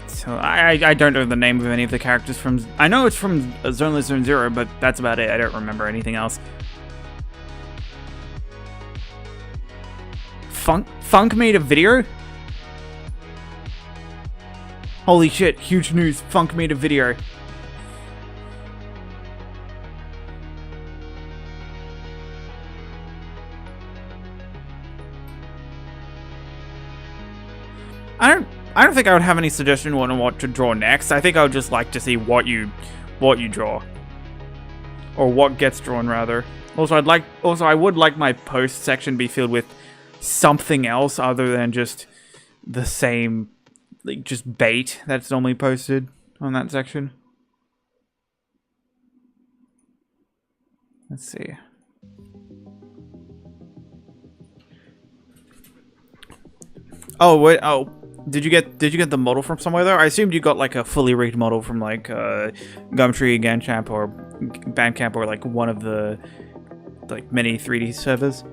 So I don't know the name of any of the characters from... I know it's from Zone Zone Zero, but that's about it. I don't remember anything else. Funk made a video? Holy shit, huge news. Funk made a video. I don't think I would have any suggestion on what to draw next. I think I would just like to see what you draw, or what gets drawn rather. Also, I would like my post section be filled with something else other than just the same, like just bait that's normally posted on that section. Let's see. Oh wait. Oh. Did you get the model from somewhere though? I assumed you got like a fully rigged model from like Gumtree, Ganchamp, or Bandcamp, or like one of the like many 3D servers.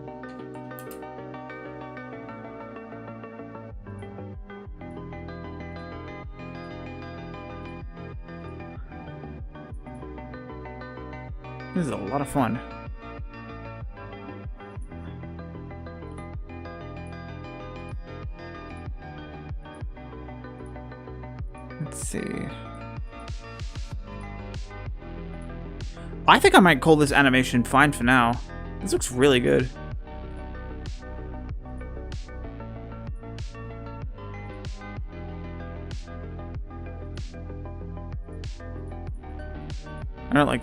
This is a lot of fun. Let's see. I think I might call this animation fine for now. This looks really good. I don't like...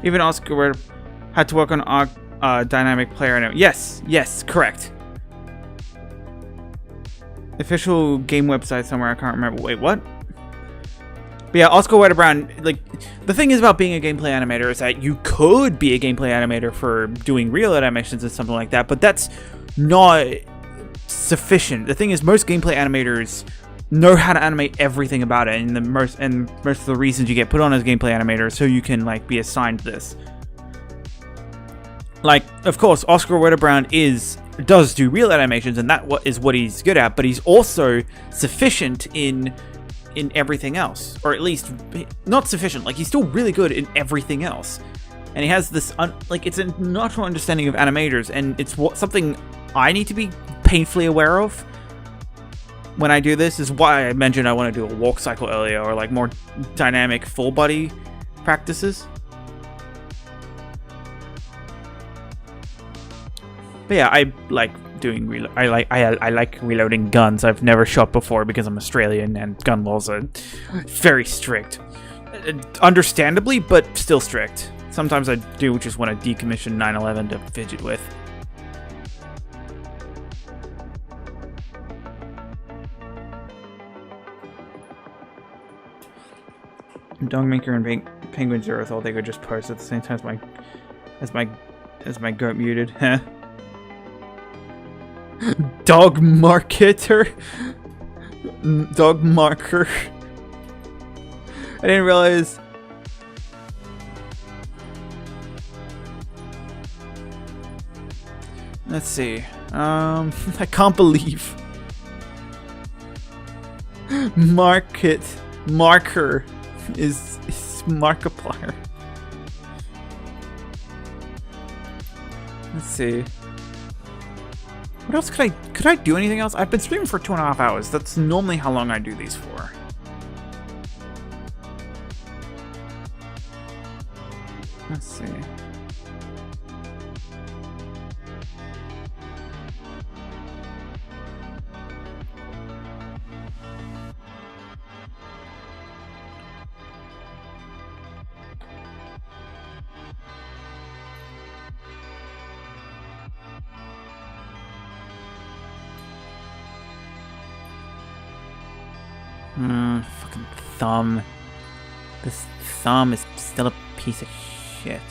Even Oscar had to work on dynamic player. Yes, correct. Official game website somewhere. I can't remember. Wait, what? But yeah, Oscar Brown. Like, the thing is about being a gameplay animator is that you could be a gameplay animator for doing real animations and something like that, but that's not sufficient. The thing is, most gameplay animators know how to animate everything about it, and most of the reasons you get put on as gameplay animators so you can like be assigned this. Like, of course, Oscar Brown does do real animations, and that is what he's good at, but he's also sufficient in everything else, or at least not sufficient. Like, he's still really good in everything else, and he has this it's a natural understanding of animators, and it's something I need to be painfully aware of when I do this. Is why I mentioned I want to do a walk cycle earlier, or like more dynamic full body practices. But yeah, I like doing I like reloading guns. I've never shot before because I'm Australian and gun laws are very strict. Understandably, but still strict. Sometimes I do just want to decommission 911 to fidget with. Dogmaker and Penguin Zero thought they could just post at the same time as my goat muted. Huh? Dog marketer? Dog marker? I didn't realize. Let's see. I can't believe. Marker is Markiplier. Let's see. What else could I do anything else? I've been streaming for 2.5 hours. That's normally how long I do these for. Let's see. Fucking thumb. This thumb is still a piece of shit.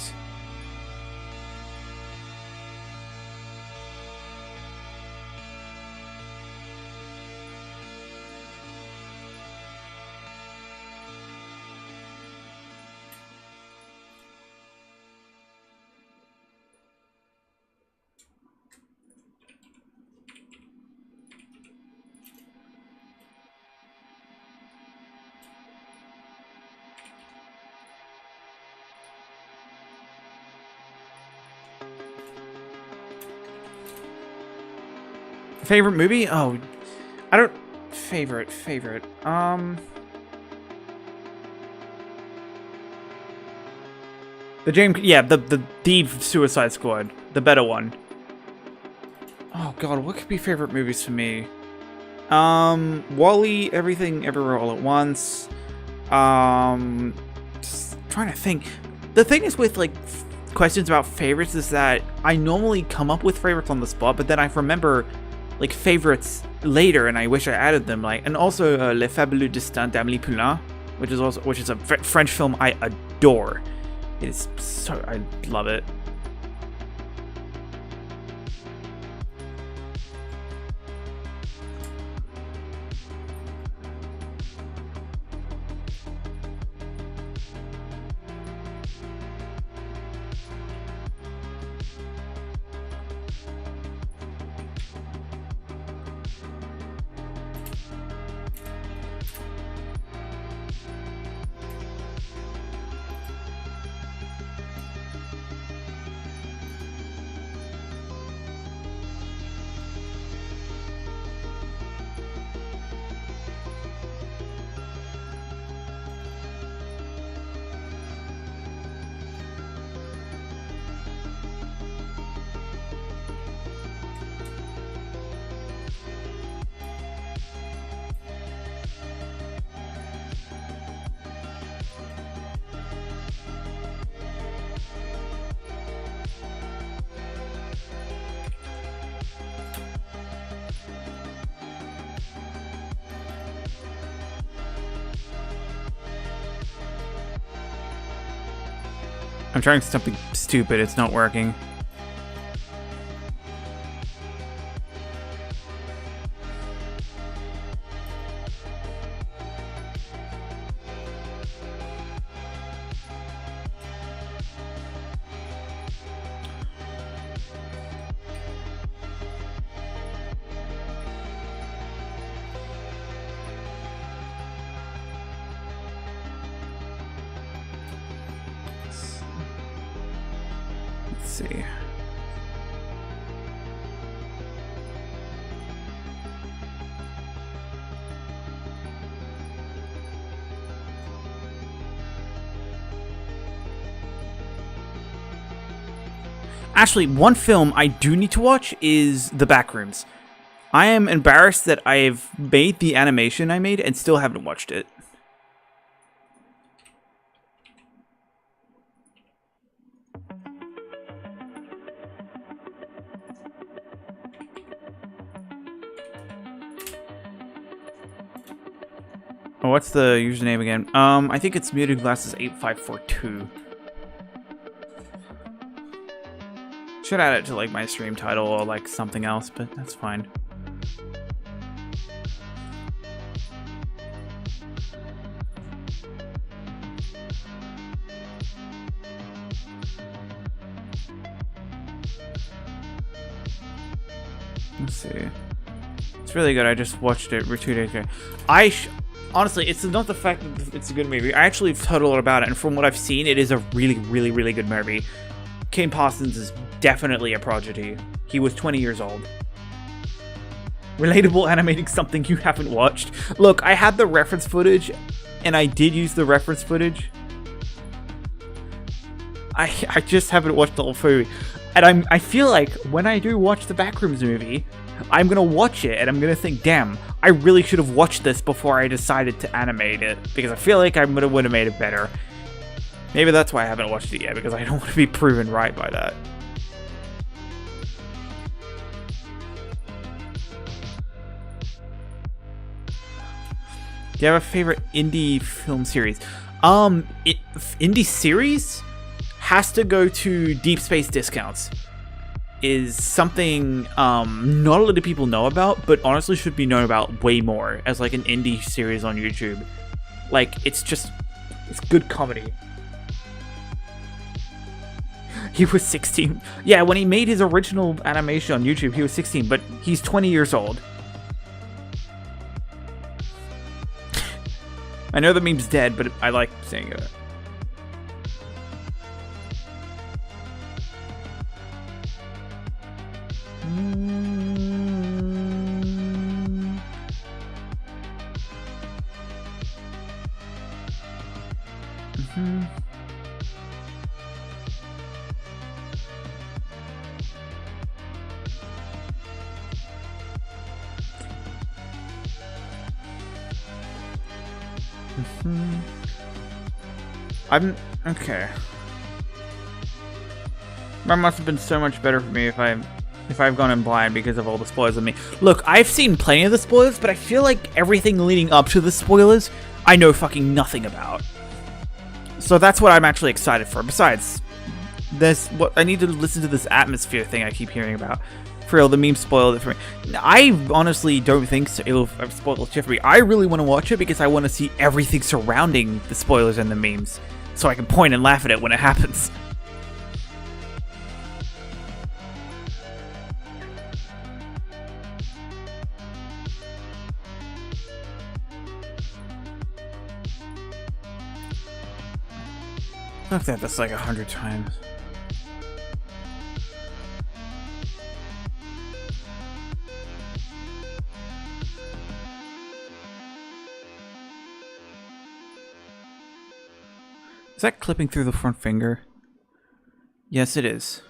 Favorite movie? Oh, I don't... Favorite. The James... Yeah, the Suicide Squad. The better one. Oh god, what could be favorite movies for me? WALL-E, Everything, Everywhere, All at Once. Just trying to think. The thing is with, like, questions about favorites is that I normally come up with favorites on the spot, but then I remember... like favorites later, and I wish I added them. Like, and also Le Fabuleux Destin d'Amélie Poulain, which is a French film I adore. It is so, I love it. I'm trying something stupid, it's not working. Let's see. Actually, one film I do need to watch is The Backrooms. I am embarrassed that I've made the animation I made and still haven't watched it. Oh, what's the username again? I think it's muted glasses 8542. Should add it to like my stream title or like something else, but that's fine. Let's see. It's really good. I just watched it 2 days ago. Honestly, it's not the fact that it's a good movie. I actually have heard a lot about it, and from what I've seen, it is a really, really, really good movie. Kim Parsons is definitely a prodigy. He was 20 years old. Relatable animating something you haven't watched. Look, I had the reference footage, and I did use the reference footage. I just haven't watched the whole movie. And I feel like when I do watch the Backrooms movie, I'm gonna watch it and I'm gonna think, damn, I really should have watched this before I decided to animate it, because I feel like I would have made it better. Maybe that's why I haven't watched it yet, because I don't want to be proven right by that. Do you have a favorite indie film series? Indie series has to go to Deep Space Discounts. Is something not a lot of people know about, but honestly should be known about way more as like an indie series on YouTube. Like, it's good comedy. He was 16. Yeah, when he made his original animation on YouTube, he was 16, but he's 20 years old. I know the meme's dead, but I like saying it. Okay. That must have been so much better for me if I've gone in blind because of all the spoilers of me. Look, I've seen plenty of the spoilers, but I feel like everything leading up to the spoilers, I know fucking nothing about. So that's what I'm actually excited for. Besides, I need to listen to this atmosphere thing I keep hearing about. For real, the meme spoiled it for me. I honestly don't think so. It'll spoil shit for me. I really want to watch it because I want to see everything surrounding the spoilers and the memes, so I can point and laugh at it when it happens. I've said this like 100 times. Is that clipping through the front finger? Yes, it is.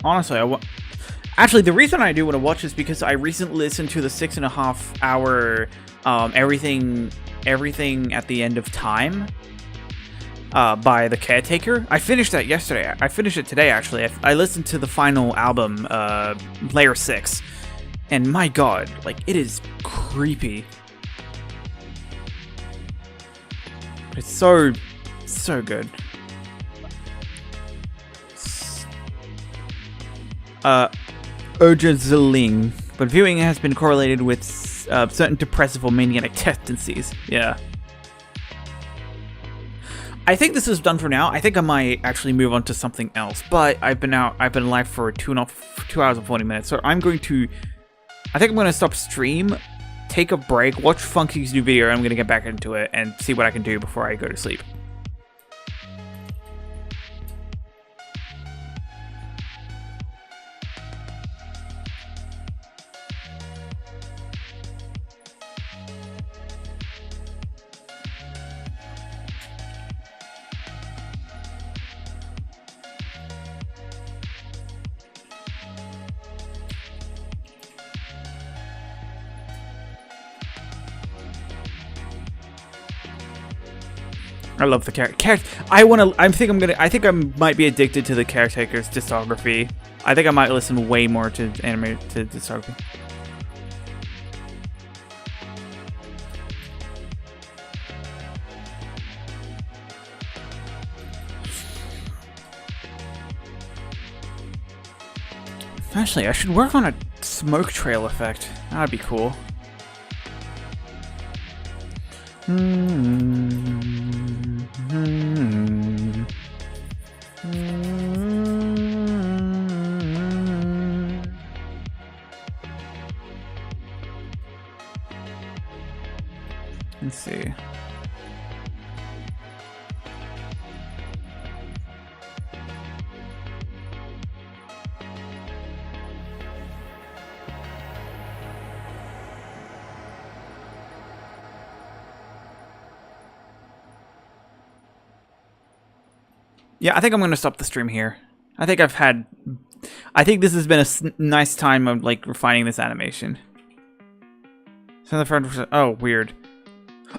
Honestly, actually, the reason I do want to watch this is because I recently listened to the 6.5 hour everything at the end of time, by The Caretaker. I finished that yesterday. I finished it today, actually. I listened to the final album, Layer 6, and my god, like, it is creepy. It's so good. Urgazling, but viewing has been correlated with certain depressive or maniac tendencies. Yeah. I think this is done for now. I think I might actually move on to something else, but I've been live for 2 hours and 40 minutes, so I think I'm going to stop stream, take a break, watch Funky's new video, and I'm going to get back into it and see what I can do before I go to sleep. I love the character. I think I might be addicted to the Caretaker's discography. I think I might listen way more to discography. Actually, I should work on a smoke trail effect. That'd be cool. Let's see. Yeah, I think I'm going to stop the stream here. I think this has been a nice time of, like, refining this animation. So the front, oh, weird.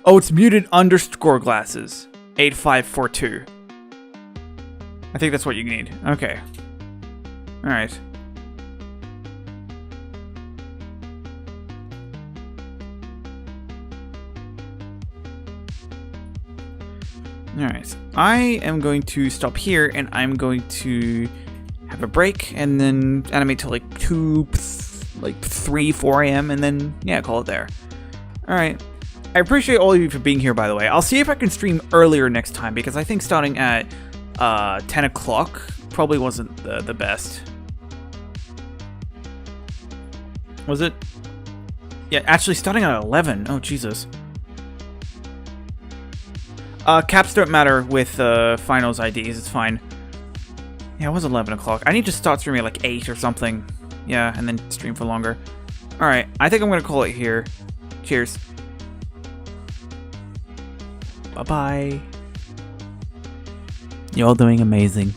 Oh, it's muted underscore glasses. 8542. I think that's what you need. Okay. Alright. Alright, I am going to stop here, and I'm going to have a break, and then animate till like 3, 4 a.m., and then, yeah, call it there. Alright, I appreciate all of you for being here, by the way. I'll see if I can stream earlier next time, because I think starting at 10 o'clock probably wasn't the best. Was it? Yeah, actually starting at 11. Oh, Jesus. Caps don't matter with finals IDs, it's fine. Yeah, it was 11 o'clock. I need to start streaming at like 8 or something. Yeah, and then stream for longer. Alright, I think I'm gonna call it here. Cheers. Bye-bye. You're all doing amazing.